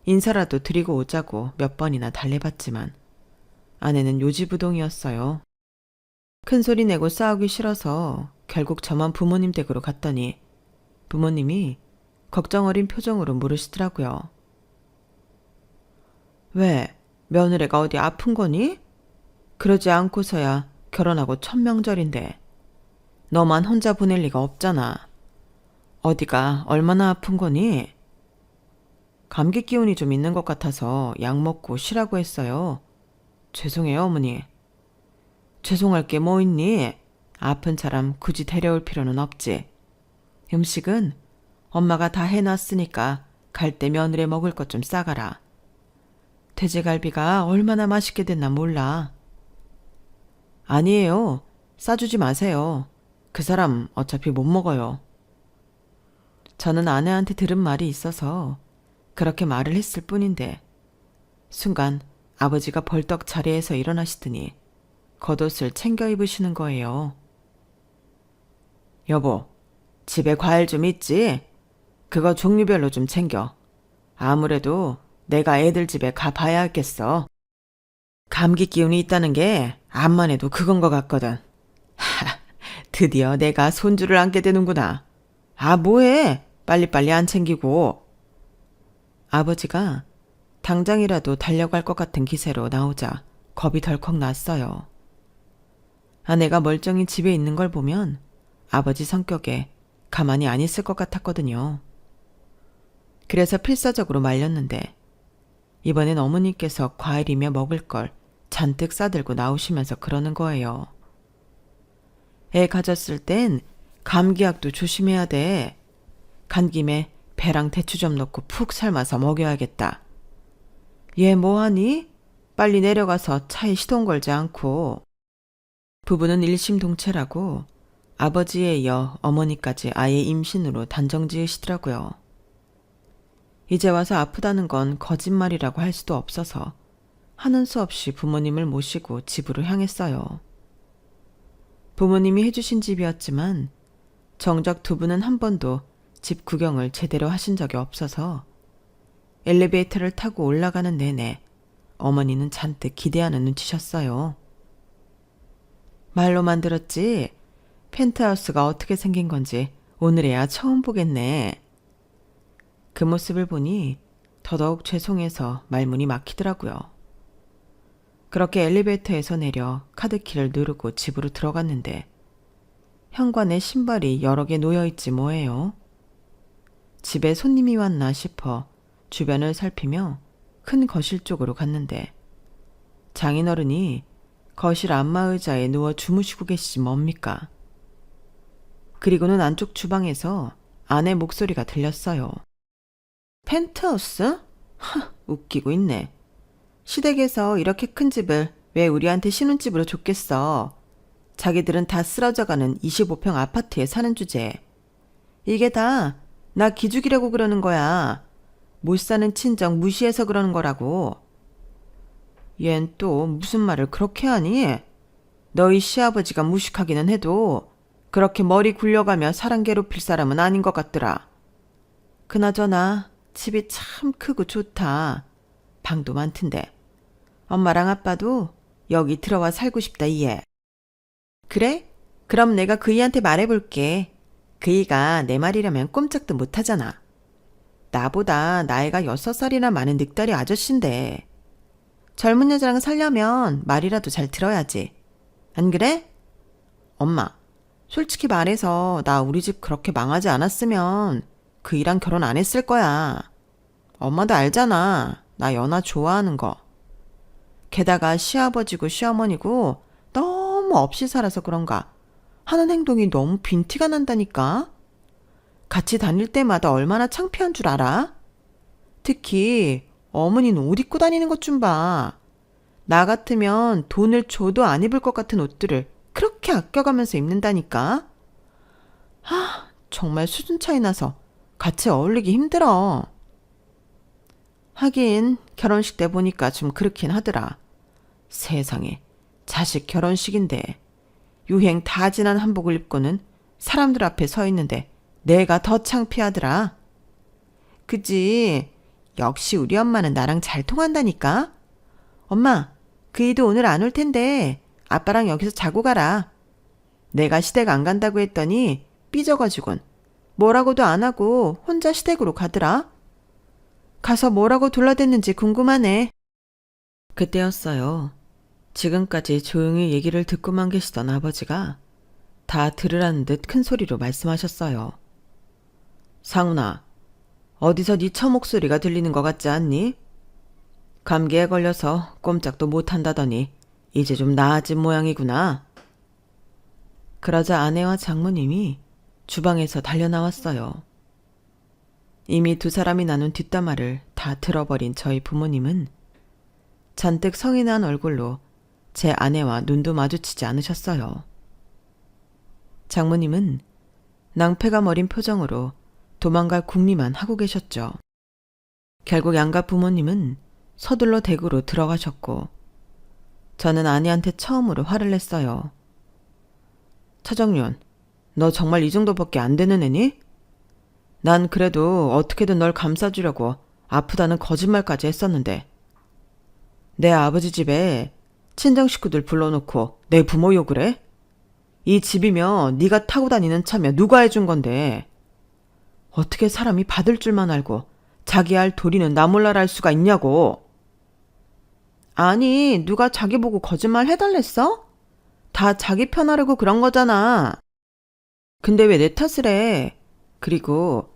인사라도 드리고 오자고 몇 번이나 달래봤지만 아내는 요지부동이었어요. 큰소리 내고 싸우기 싫어서 결국 저만 부모님 댁으로 갔더니 부모님이 걱정 어린 표정으로 물으시더라고요. 왜? 며느리가 어디 아픈 거니? 그러지 않고서야 결혼하고 첫 명절인데 너만 혼자 보낼 리가 없잖아. 어디가 얼마나 아픈 거니? 감기 기운이 좀 있는 것 같아서 약 먹고 쉬라고 했어요. 죄송해요, 어머니. 죄송할 게 뭐 있니? 아픈 사람 굳이 데려올 필요는 없지. 음식은 엄마가 다 해놨으니까 갈 때 며느리 먹을 것 좀 싸가라. 돼지갈비가 얼마나 맛있게 됐나 몰라. 아니에요. 싸주지 마세요. 그 사람 어차피 못 먹어요. 저는 아내한테 들은 말이 있어서 그렇게 말을 했을 뿐인데 순간 아버지가 벌떡 자리에서 일어나시더니 겉옷을 챙겨 입으시는 거예요. 여보, 집에 과일 좀 있지? 그거 종류별로 좀 챙겨. 아무래도 내가 애들 집에 가봐야겠어. 감기 기운이 있다는 게 암만 해도 그건 것 같거든. 하, 드디어 내가 손주를 안게 되는구나. 아, 뭐해? 빨리빨리 안 챙기고. 아버지가 당장이라도 달려갈 것 같은 기세로 나오자 겁이 덜컥 났어요. 아내가 멀쩡히 집에 있는 걸 보면 아버지 성격에 가만히 안 있을 것 같았거든요. 그래서 필사적으로 말렸는데 이번엔 어머니께서 과일이며 먹을 걸 잔뜩 싸들고 나오시면서 그러는 거예요. 애 가졌을 땐 감기약도 조심해야 돼. 간 김에 배랑 대추 좀 넣고 푹 삶아서 먹여야겠다. 얘 뭐하니? 빨리 내려가서 차에 시동 걸지 않고. 부부는 일심동체라고 아버지에 이어 어머니까지 아예 임신으로 단정 지으시더라고요. 이제 와서 아프다는 건 거짓말이라고 할 수도 없어서 하는 수 없이 부모님을 모시고 집으로 향했어요. 부모님이 해주신 집이었지만 정작 두 분은 한 번도 집 구경을 제대로 하신 적이 없어서 엘리베이터를 타고 올라가는 내내 어머니는 잔뜩 기대하는 눈치셨어요. 말로만 들었지 펜트하우스가 어떻게 생긴 건지 오늘에야 처음 보겠네. 그 모습을 보니 더더욱 죄송해서 말문이 막히더라고요. 그렇게 엘리베이터에서 내려 카드키를 누르고 집으로 들어갔는데 현관에 신발이 여러 개 놓여있지 뭐예요. 집에 손님이 왔나 싶어 주변을 살피며 큰 거실 쪽으로 갔는데 장인어른이 거실 안마의자에 누워 주무시고 계시지 뭡니까. 그리고는 안쪽 주방에서 아내 목소리가 들렸어요. 펜트하우스? 하, 웃기고 있네. 시댁에서 이렇게 큰 집을 왜 우리한테 신혼집으로 줬겠어. 자기들은 다 쓰러져가는 25평 아파트에 사는 주제에. 이게 다 나 기죽이려고 그러는 거야. 못 사는 친정 무시해서 그러는 거라고. 얜 또 무슨 말을 그렇게 하니? 너희 시아버지가 무식하기는 해도 그렇게 머리 굴려가며 사람 괴롭힐 사람은 아닌 것 같더라. 그나저나 집이 참 크고 좋다. 방도 많던데. 엄마랑 아빠도 여기 들어와 살고 싶다 얘. 그래? 그럼 내가 그이한테 말해볼게. 그이가 내 말이라면 꼼짝도 못하잖아. 나보다 나이가 6살이나 많은 늑다리 아저씨인데 젊은 여자랑 살려면 말이라도 잘 들어야지. 안 그래? 엄마, 솔직히 말해서 나 우리 집 그렇게 망하지 않았으면 그이랑 결혼 안 했을 거야. 엄마도 알잖아. 나 연하 좋아하는 거. 게다가 시아버지고 시어머니고 너무 없이 살아서 그런가 하는 행동이 너무 빈티가 난다니까. 같이 다닐 때마다 얼마나 창피한 줄 알아? 특히 어머니는 옷 입고 다니는 것 좀 봐. 나 같으면 돈을 줘도 안 입을 것 같은 옷들을 그렇게 아껴가면서 입는다니까. 정말 수준 차이 나서 같이 어울리기 힘들어. 하긴 결혼식 때 보니까 좀 그렇긴 하더라. 세상에, 자식 결혼식인데 유행 다 지난 한복을 입고는 사람들 앞에 서 있는데 내가 더 창피하더라. 그지? 역시 우리 엄마는 나랑 잘 통한다니까. 엄마, 그이도 오늘 안 올 텐데 아빠랑 여기서 자고 가라. 내가 시댁 안 간다고 했더니 삐져가지곤 뭐라고도 안 하고 혼자 시댁으로 가더라. 가서 뭐라고 둘러댔는지 궁금하네. 그때였어요. 지금까지 조용히 얘기를 듣고만 계시던 아버지가 다 들으라는 듯 큰 소리로 말씀하셨어요. 상훈아, 어디서 네 처 목소리가 들리는 것 같지 않니? 감기에 걸려서 꼼짝도 못한다더니 이제 좀 나아진 모양이구나. 그러자 아내와 장모님이 주방에서 달려나왔어요. 이미 두 사람이 나눈 뒷담화를 다 들어버린 저희 부모님은 잔뜩 성이 난 얼굴로 제 아내와 눈도 마주치지 않으셨어요. 장모님은 낭패가 머린 표정으로 도망갈 궁리만 하고 계셨죠. 결국 양가 부모님은 서둘러 댁으로 들어가셨고 저는 아내한테 처음으로 화를 냈어요. 차정윤, 너 정말 이 정도밖에 안 되는 애니? 난 그래도 어떻게든 널 감싸주려고 아프다는 거짓말까지 했었는데 내 아버지 집에 친정 식구들 불러놓고 내 부모 욕을 해? 이 집이며 네가 타고 다니는 차며 누가 해준 건데 어떻게 사람이 받을 줄만 알고 자기 알 도리는 나 몰라라 할 수가 있냐고. 아니, 누가 자기 보고 거짓말 해달랬어? 다 자기 편하려고 그런 거잖아. 근데 왜 내 탓을 해? 그리고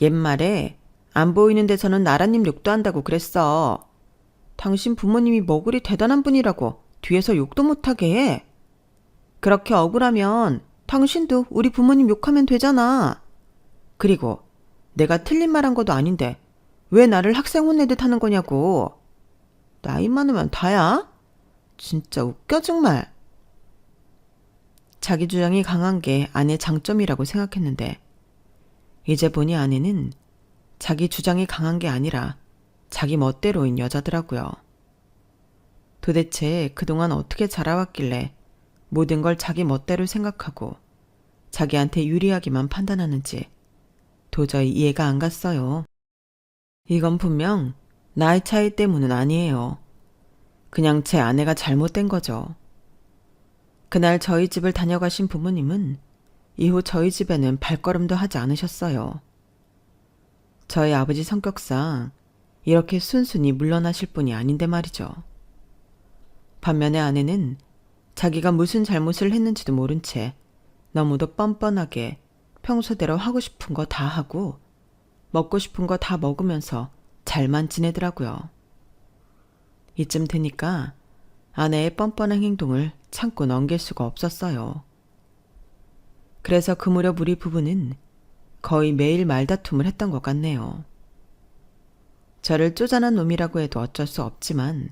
옛말에 안 보이는 데서는 나라님 욕도 한다고 그랬어. 당신 부모님이 뭐 그리 대단한 분이라고 뒤에서 욕도 못하게 해. 그렇게 억울하면 당신도 우리 부모님 욕하면 되잖아. 그리고 내가 틀린 말 한 것도 아닌데 왜 나를 학생 혼내듯 하는 거냐고. 나이 많으면 다야? 진짜 웃겨 정말. 자기 주장이 강한 게 아내 장점이라고 생각했는데 이제 보니 아내는 자기 주장이 강한 게 아니라 자기 멋대로인 여자더라고요. 도대체 그동안 어떻게 자라왔길래 모든 걸 자기 멋대로 생각하고 자기한테 유리하기만 판단하는지 도저히 이해가 안 갔어요. 이건 분명 나이 차이 때문은 아니에요. 그냥 제 아내가 잘못된 거죠. 그날 저희 집을 다녀가신 부모님은 이후 저희 집에는 발걸음도 하지 않으셨어요. 저희 아버지 성격상 이렇게 순순히 물러나실 분이 아닌데 말이죠. 반면에 아내는 자기가 무슨 잘못을 했는지도 모른 채 너무도 뻔뻔하게 평소대로 하고 싶은 거 다 하고 먹고 싶은 거 다 먹으면서 잘만 지내더라고요. 이쯤 되니까 아내의 뻔뻔한 행동을 참고 넘길 수가 없었어요. 그래서 그 무렵 우리 부부는 거의 매일 말다툼을 했던 것 같네요. 저를 쪼잔한 놈이라고 해도 어쩔 수 없지만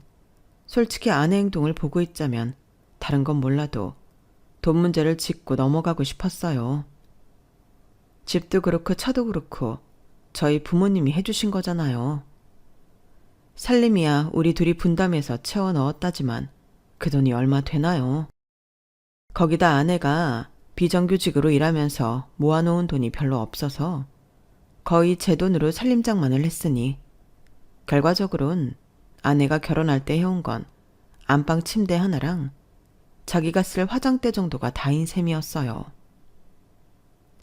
솔직히 아내 행동을 보고 있자면 다른 건 몰라도 돈 문제를 짚고 넘어가고 싶었어요. 집도 그렇고 차도 그렇고 저희 부모님이 해주신 거잖아요. 살림이야 우리 둘이 분담해서 채워 넣었다지만 그 돈이 얼마 되나요? 거기다 아내가 비정규직으로 일하면서 모아놓은 돈이 별로 없어서 거의 제 돈으로 살림장만을 했으니 결과적으론 아내가 결혼할 때 해온 건 안방 침대 하나랑 자기가 쓸 화장대 정도가 다인 셈이었어요.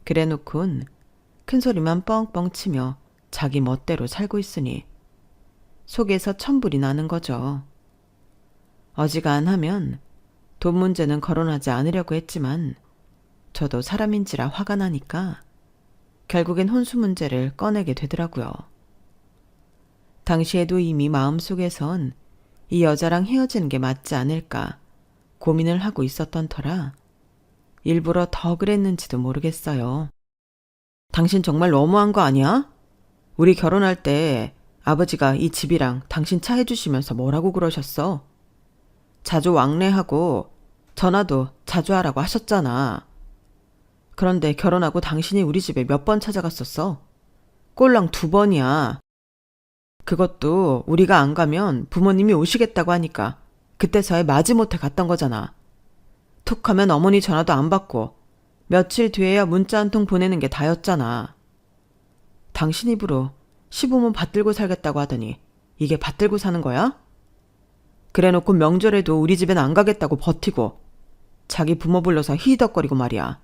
그래놓곤 큰소리만 뻥뻥 치며 자기 멋대로 살고 있으니 속에서 천불이 나는 거죠. 어지간하면 돈 문제는 거론하지 않으려고 했지만 저도 사람인지라 화가 나니까 결국엔 혼수 문제를 꺼내게 되더라고요. 당시에도 이미 마음속에선 이 여자랑 헤어지는 게 맞지 않을까 고민을 하고 있었던 터라 일부러 더 그랬는지도 모르겠어요. 당신 정말 너무한 거 아니야? 우리 결혼할 때 아버지가 이 집이랑 당신 차 해주시면서 뭐라고 그러셨어? 자주 왕래하고 전화도 자주 하라고 하셨잖아. 그런데 결혼하고 당신이 우리 집에 몇 번 찾아갔었어? 꼴랑 2번이야. 그것도 우리가 안 가면 부모님이 오시겠다고 하니까 그때서야 마지못해 갔던 거잖아. 툭 하면 어머니 전화도 안 받고 며칠 뒤에야 문자 한 통 보내는 게 다였잖아. 당신 입으로 시부모 받들고 살겠다고 하더니 이게 받들고 사는 거야? 그래놓고 명절에도 우리 집엔 안 가겠다고 버티고 자기 부모 불러서 히덕거리고 말이야.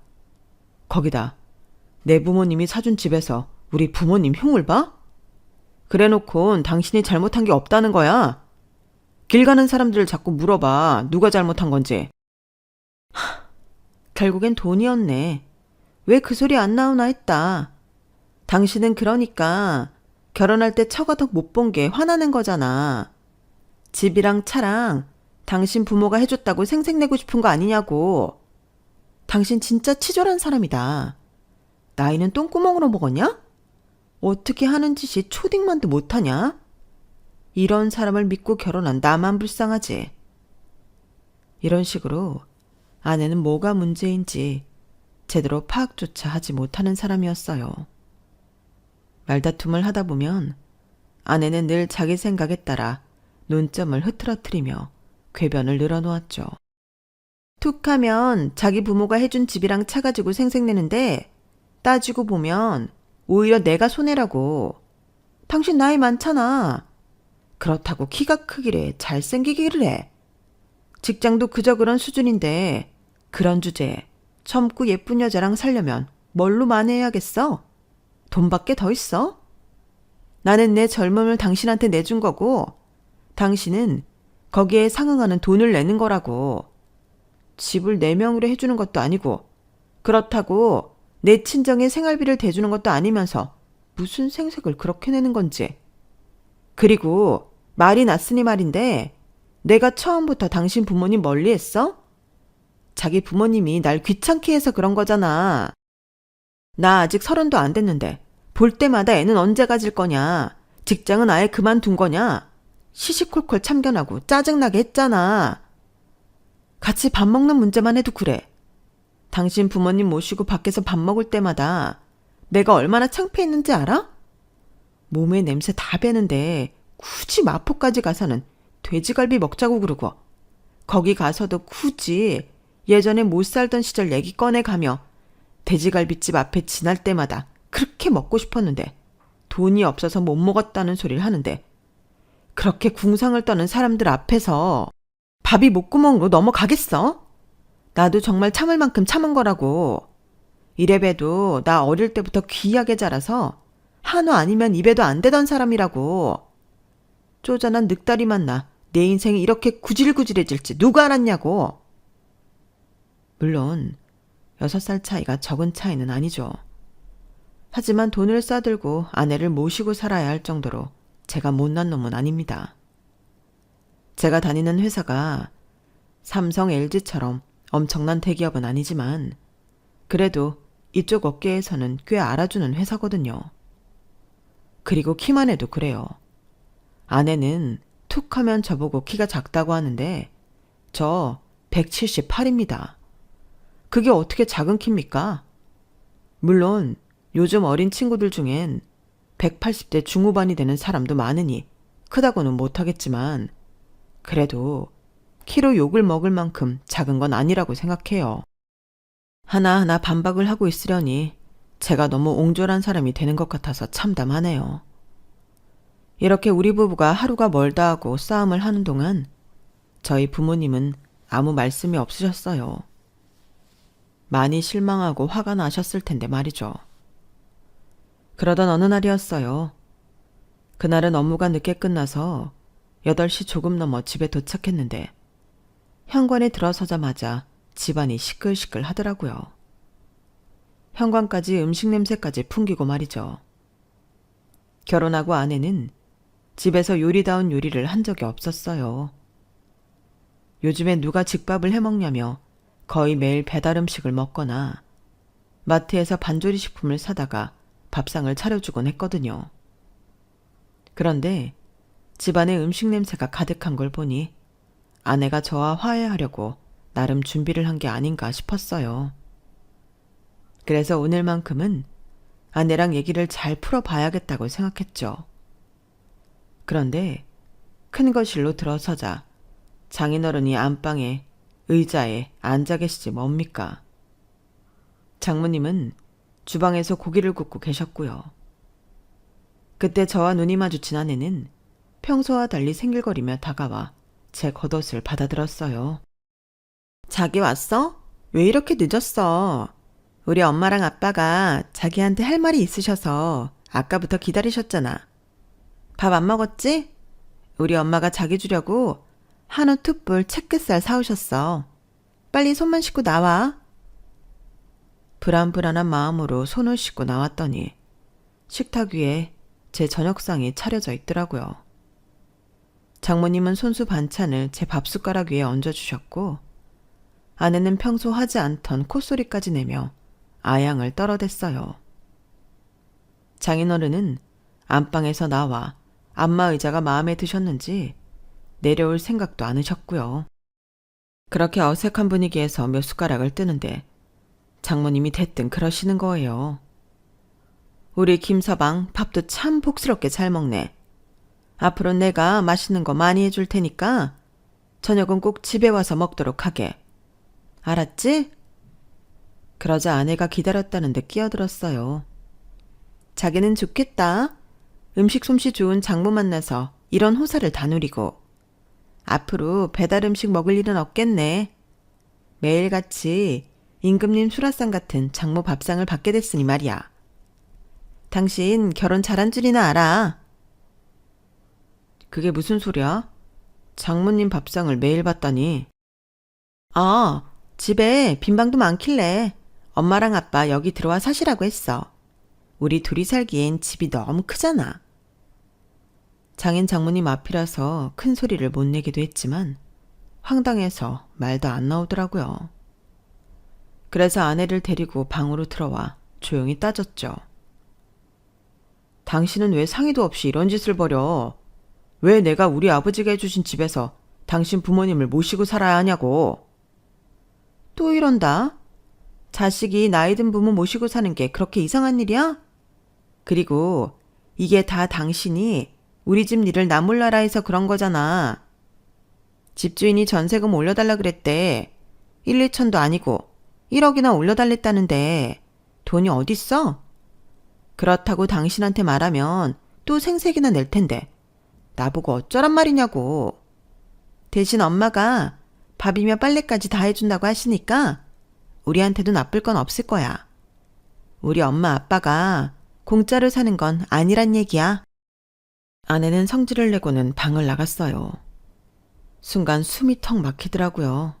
거기다 내 부모님이 사준 집에서 우리 부모님 흉을 봐? 그래놓곤 당신이 잘못한 게 없다는 거야. 길 가는 사람들을 자꾸 물어봐. 누가 잘못한 건지. 결국엔 돈이었네. 왜 그 소리 안 나오나 했다. 당신은 그러니까 결혼할 때 처가덕 못 본 게 화나는 거잖아. 집이랑 차랑 당신 부모가 해줬다고 생색내고 싶은 거 아니냐고. 당신 진짜 치졸한 사람이다. 나이는 똥구멍으로 먹었냐? 어떻게 하는 짓이 초딩만도 못하냐? 이런 사람을 믿고 결혼한 나만 불쌍하지. 이런 식으로 아내는 뭐가 문제인지 제대로 파악조차 하지 못하는 사람이었어요. 말다툼을 하다 보면 아내는 늘 자기 생각에 따라 논점을 흐트러뜨리며 궤변을 늘어놓았죠. 툭하면 자기 부모가 해준 집이랑 차 가지고 생색내는데 따지고 보면 오히려 내가 손해라고. 당신 나이 많잖아. 그렇다고 키가 크기래 잘생기기를 해. 직장도 그저 그런 수준인데 그런 주제에 젊고 예쁜 여자랑 살려면 뭘로 만회해야겠어? 돈밖에 더 있어? 나는 내 젊음을 당신한테 내준 거고 당신은 거기에 상응하는 돈을 내는 거라고. 집을 내 명의로 해주는 것도 아니고 그렇다고 내 친정의 생활비를 대주는 것도 아니면서 무슨 생색을 그렇게 내는 건지. 그리고 말이 났으니 말인데 내가 처음부터 당신 부모님 멀리했어? 자기 부모님이 날 귀찮게 해서 그런 거잖아. 나 아직 30도 안 됐는데 볼 때마다 애는 언제 가질 거냐. 직장은 아예 그만둔 거냐. 시시콜콜 참견하고 짜증나게 했잖아. 같이 밥 먹는 문제만 해도 그래. 당신 부모님 모시고 밖에서 밥 먹을 때마다 내가 얼마나 창피했는지 알아? 몸에 냄새 다 배는데 굳이 마포까지 가서는 돼지갈비 먹자고 그러고 거기 가서도 굳이 예전에 못 살던 시절 얘기 꺼내가며 돼지갈비집 앞에 지날 때마다 그렇게 먹고 싶었는데 돈이 없어서 못 먹었다는 소리를 하는데 그렇게 궁상을 떠는 사람들 앞에서 밥이 목구멍으로 넘어가겠어? 나도 정말 참을 만큼 참은 거라고. 이래봬도 나 어릴 때부터 귀하게 자라서 한우 아니면 입에도 안 대던 사람이라고. 쪼잔한 늑다리만 나 내 인생이 이렇게 구질구질해질지 누가 알았냐고. 물론 6살 차이가 적은 차이는 아니죠. 하지만 돈을 싸들고 아내를 모시고 살아야 할 정도로 제가 못난 놈은 아닙니다. 제가 다니는 회사가 삼성, LG처럼 엄청난 대기업은 아니지만 그래도 이쪽 업계에서는 꽤 알아주는 회사거든요. 그리고 키만 해도 그래요. 아내는 툭 하면 저보고 키가 작다고 하는데 저 178입니다. 그게 어떻게 작은 키입니까? 물론 요즘 어린 친구들 중엔 180대 중후반이 되는 사람도 많으니 크다고는 못하겠지만 그래도 키로 욕을 먹을 만큼 작은 건 아니라고 생각해요. 하나하나 반박을 하고 있으려니 제가 너무 옹졸한 사람이 되는 것 같아서 참담하네요. 이렇게 우리 부부가 하루가 멀다 하고 싸움을 하는 동안 저희 부모님은 아무 말씀이 없으셨어요. 많이 실망하고 화가 나셨을 텐데 말이죠. 그러던 어느 날이었어요. 그날은 업무가 늦게 끝나서 8시 조금 넘어 집에 도착했는데 현관에 들어서자마자 집안이 시끌시끌 하더라고요. 현관까지 음식 냄새까지 풍기고 말이죠. 결혼하고 아내는 집에서 요리다운 요리를 한 적이 없었어요. 요즘에 누가 집밥을 해먹냐며 거의 매일 배달 음식을 먹거나 마트에서 반조리 식품을 사다가 밥상을 차려주곤 했거든요. 그런데 집안에 음식 냄새가 가득한 걸 보니 아내가 저와 화해하려고 나름 준비를 한 게 아닌가 싶었어요. 그래서 오늘만큼은 아내랑 얘기를 잘 풀어봐야겠다고 생각했죠. 그런데 큰 거실로 들어서자 장인어른이 안방에 의자에 앉아 계시지 뭡니까? 장모님은 주방에서 고기를 굽고 계셨고요. 그때 저와 눈이 마주친 아내는 평소와 달리 생길거리며 다가와 제 겉옷을 받아들었어요. 자기 왔어? 왜 이렇게 늦었어? 우리 엄마랑 아빠가 자기한테 할 말이 있으셔서 아까부터 기다리셨잖아. 밥 안 먹었지? 우리 엄마가 자기 주려고 한우 툭불 채끝살 사오셨어. 빨리 손만 씻고 나와. 불안불안한 마음으로 손을 씻고 나왔더니 식탁 위에 제 저녁상이 차려져 있더라고요. 장모님은 손수 반찬을 제 밥숟가락 위에 얹어주셨고 아내는 평소 하지 않던 콧소리까지 내며 아양을 떨어댔어요. 장인어른은 안방에서 나와 안마 의자가 마음에 드셨는지 내려올 생각도 않으셨고요. 그렇게 어색한 분위기에서 몇 숟가락을 뜨는데 장모님이 대뜸 그러시는 거예요. 우리 김서방 밥도 참 복스럽게 잘 먹네. 앞으로 내가 맛있는 거 많이 해줄 테니까 저녁은 꼭 집에 와서 먹도록 하게. 알았지? 그러자 아내가 기다렸다는 데 끼어들었어요. 자기는 좋겠다. 음식 솜씨 좋은 장모 만나서 이런 호사를 다 누리고. 앞으로 배달 음식 먹을 일은 없겠네. 매일같이 임금님 수라상 같은 장모 밥상을 받게 됐으니 말이야. 당신 결혼 잘한 줄이나 알아. 그게 무슨 소리야? 장모님 밥상을 매일 받다니. 아, 집에 빈 방도 많길래 엄마랑 아빠 여기 들어와 사시라고 했어. 우리 둘이 살기엔 집이 너무 크잖아. 장인 장모님 앞이라서 큰 소리를 못 내기도 했지만 황당해서 말도 안 나오더라고요. 그래서 아내를 데리고 방으로 들어와 조용히 따졌죠. 당신은 왜 상의도 없이 이런 짓을 벌여? 왜 내가 우리 아버지가 해주신 집에서 당신 부모님을 모시고 살아야 하냐고. 또 이런다. 자식이 나이 든 부모 모시고 사는 게 그렇게 이상한 일이야? 그리고 이게 다 당신이 우리 집 일을 나 몰라라 해서 그런 거잖아. 집주인이 전세금 올려달라 그랬대. 1, 2천도 아니고 1억이나 올려달랬다는데 돈이 어딨어? 그렇다고 당신한테 말하면 또 생색이나 낼 텐데 나보고 어쩌란 말이냐고. 대신 엄마가 밥이며 빨래까지 다 해준다고 하시니까 우리한테도 나쁠 건 없을 거야. 우리 엄마 아빠가 공짜로 사는 건 아니란 얘기야. 아내는 성질을 내고는 방을 나갔어요. 순간 숨이 턱 막히더라고요.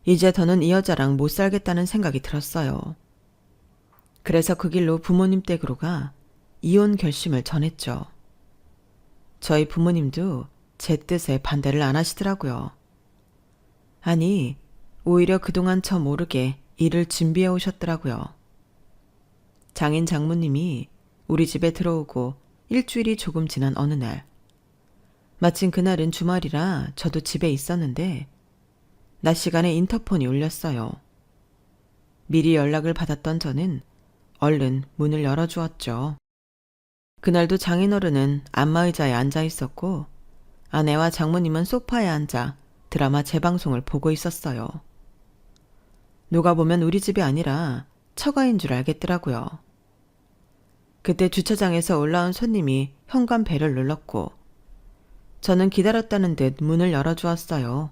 이제 더는 이 여자랑 못 살겠다는 생각이 들었어요. 그래서 그 길로 부모님 댁으로 가 이혼 결심을 전했죠. 저희 부모님도 제 뜻에 반대를 안 하시더라고요. 아니, 오히려 그동안 저 모르게 일을 준비해 오셨더라고요. 장인 장모님이 우리 집에 들어오고 일주일이 조금 지난 어느 날, 마침 그날은 주말이라 저도 집에 있었는데 낮 시간에 인터폰이 울렸어요. 미리 연락을 받았던 저는 얼른 문을 열어주었죠. 그날도 장인어른은 안마의자에 앉아 있었고 아내와 장모님은 소파에 앉아 드라마 재방송을 보고 있었어요. 누가 보면 우리 집이 아니라 처가인 줄 알겠더라고요. 그때 주차장에서 올라온 손님이 현관 벨을 눌렀고 저는 기다렸다는 듯 문을 열어주었어요.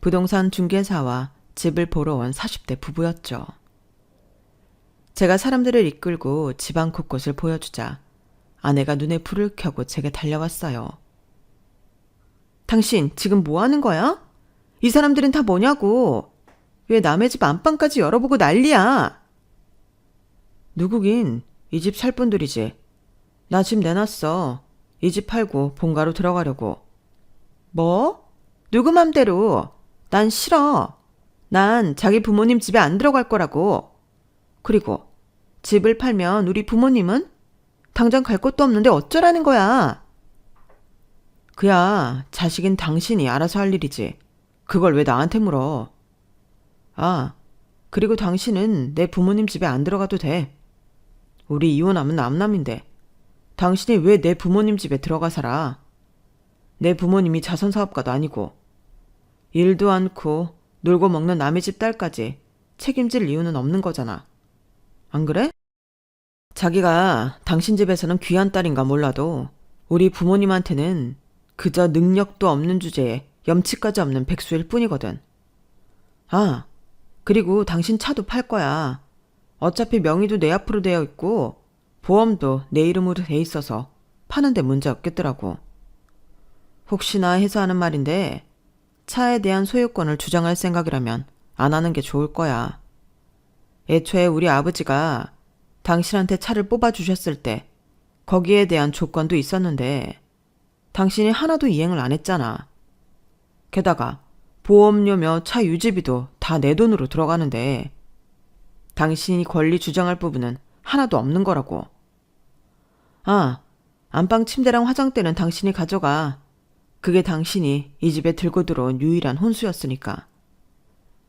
부동산 중개사와 집을 보러 온 40대 부부였죠. 제가 사람들을 이끌고 집안 곳곳을 보여주자 아내가 눈에 불을 켜고 제게 달려왔어요. 당신 지금 뭐 하는 거야? 이 사람들은 다 뭐냐고. 왜 남의 집 안방까지 열어보고 난리야. 누구긴 이 집 살 분들이지. 나 집 내놨어. 이 집 팔고 본가로 들어가려고. 뭐? 누구 맘대로. 난 싫어. 난 자기 부모님 집에 안 들어갈 거라고. 그리고 집을 팔면 우리 부모님은? 당장 갈 곳도 없는데 어쩌라는 거야. 그야 자식인 당신이 알아서 할 일이지. 그걸 왜 나한테 물어. 아, 그리고 당신은 내 부모님 집에 안 들어가도 돼. 우리 이혼하면 남남인데 당신이 왜 내 부모님 집에 들어가 살아. 내 부모님이 자선사업가도 아니고 일도 않고 놀고 먹는 남의 집 딸까지 책임질 이유는 없는 거잖아. 안 그래? 자기가 당신 집에서는 귀한 딸인가 몰라도 우리 부모님한테는 그저 능력도 없는 주제에 염치까지 없는 백수일 뿐이거든. 아, 그리고 당신 차도 팔 거야. 어차피 명의도 내 앞으로 되어 있고 보험도 내 이름으로 돼 있어서 파는데 문제 없겠더라고. 혹시나 해서 하는 말인데 차에 대한 소유권을 주장할 생각이라면 안 하는 게 좋을 거야. 애초에 우리 아버지가 당신한테 차를 뽑아주셨을 때 거기에 대한 조건도 있었는데 당신이 하나도 이행을 안 했잖아. 게다가 보험료며 차 유지비도 다 내 돈으로 들어가는데 당신이 권리 주장할 부분은 하나도 없는 거라고. 아, 안방 침대랑 화장대는 당신이 가져가. 그게 당신이 이 집에 들고 들어온 유일한 혼수였으니까.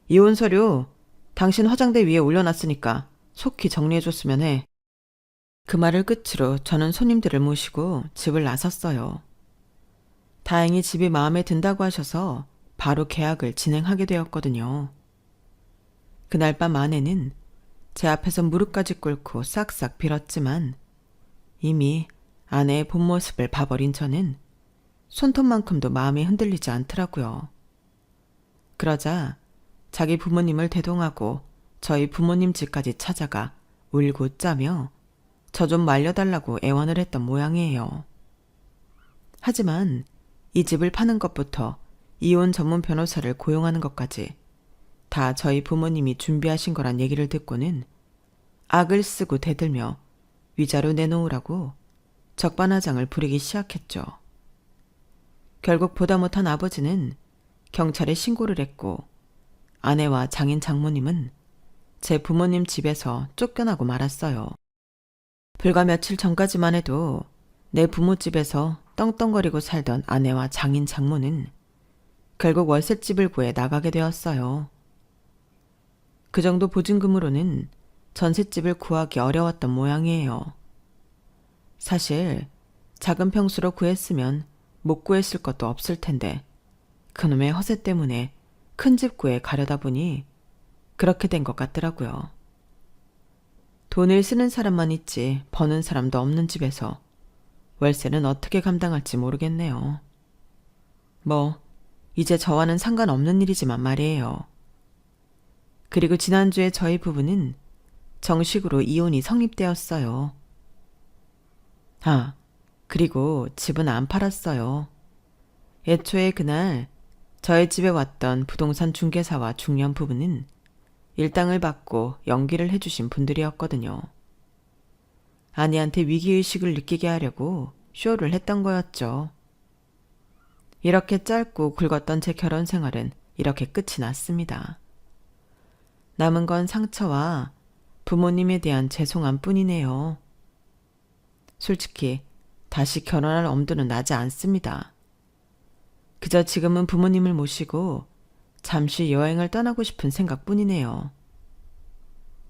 이혼 서류 당신 화장대 위에 올려놨으니까 속히 정리해줬으면 해. 그 말을 끝으로 저는 손님들을 모시고 집을 나섰어요. 다행히 집이 마음에 든다고 하셔서 바로 계약을 진행하게 되었거든요. 그날 밤 아내는 제 앞에서 무릎까지 꿇고 싹싹 빌었지만 이미 아내의 본 모습을 봐버린 저는 손톱만큼도 마음이 흔들리지 않더라고요. 그러자 자기 부모님을 대동하고 저희 부모님 집까지 찾아가 울고 짜며 저 좀 말려달라고 애원을 했던 모양이에요. 하지만 이 집을 파는 것부터 이혼 전문 변호사를 고용하는 것까지 다 저희 부모님이 준비하신 거란 얘기를 듣고는 악을 쓰고 대들며 위자료 내놓으라고 적반하장을 부리기 시작했죠. 결국 보다 못한 아버지는 경찰에 신고를 했고 아내와 장인 장모님은 제 부모님 집에서 쫓겨나고 말았어요. 불과 며칠 전까지만 해도 내 부모집에서 떵떵거리고 살던 아내와 장인 장모는 결국 월세집을 구해 나가게 되었어요. 그 정도 보증금으로는 전셋집을 구하기 어려웠던 모양이에요. 사실 작은 평수로 구했으면 못 구했을 것도 없을 텐데 그놈의 허세 때문에 큰 집 구해 가려다 보니 그렇게 된 것 같더라고요. 돈을 쓰는 사람만 있지 버는 사람도 없는 집에서 월세는 어떻게 감당할지 모르겠네요. 뭐 이제 저와는 상관없는 일이지만 말이에요. 그리고 지난주에 저희 부부는 정식으로 이혼이 성립되었어요. 아, 그리고 집은 안 팔았어요. 애초에 그날 저희 집에 왔던 부동산 중개사와 중년 부부는 일당을 받고 연기를 해주신 분들이었거든요. 아내한테 위기의식을 느끼게 하려고 쇼를 했던 거였죠. 이렇게 짧고 굵었던 제 결혼 생활은 이렇게 끝이 났습니다. 남은 건 상처와 부모님에 대한 죄송함 뿐이네요. 솔직히 다시 결혼할 엄두는 나지 않습니다. 그저 지금은 부모님을 모시고 잠시 여행을 떠나고 싶은 생각뿐이네요.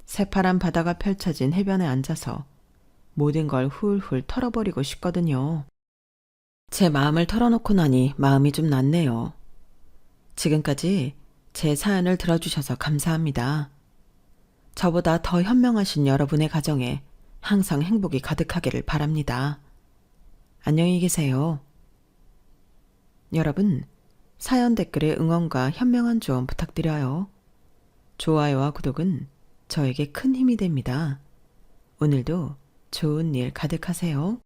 새파란 바다가 펼쳐진 해변에 앉아서 모든 걸 훌훌 털어버리고 싶거든요. 제 마음을 털어놓고 나니 마음이 좀 낫네요. 지금까지 제 사연을 들어주셔서 감사합니다. 저보다 더 현명하신 여러분의 가정에 항상 행복이 가득하기를 바랍니다. 안녕히 계세요. 여러분, 사연 댓글에 응원과 현명한 조언 부탁드려요. 좋아요와 구독은 저에게 큰 힘이 됩니다. 오늘도 좋은 일 가득하세요.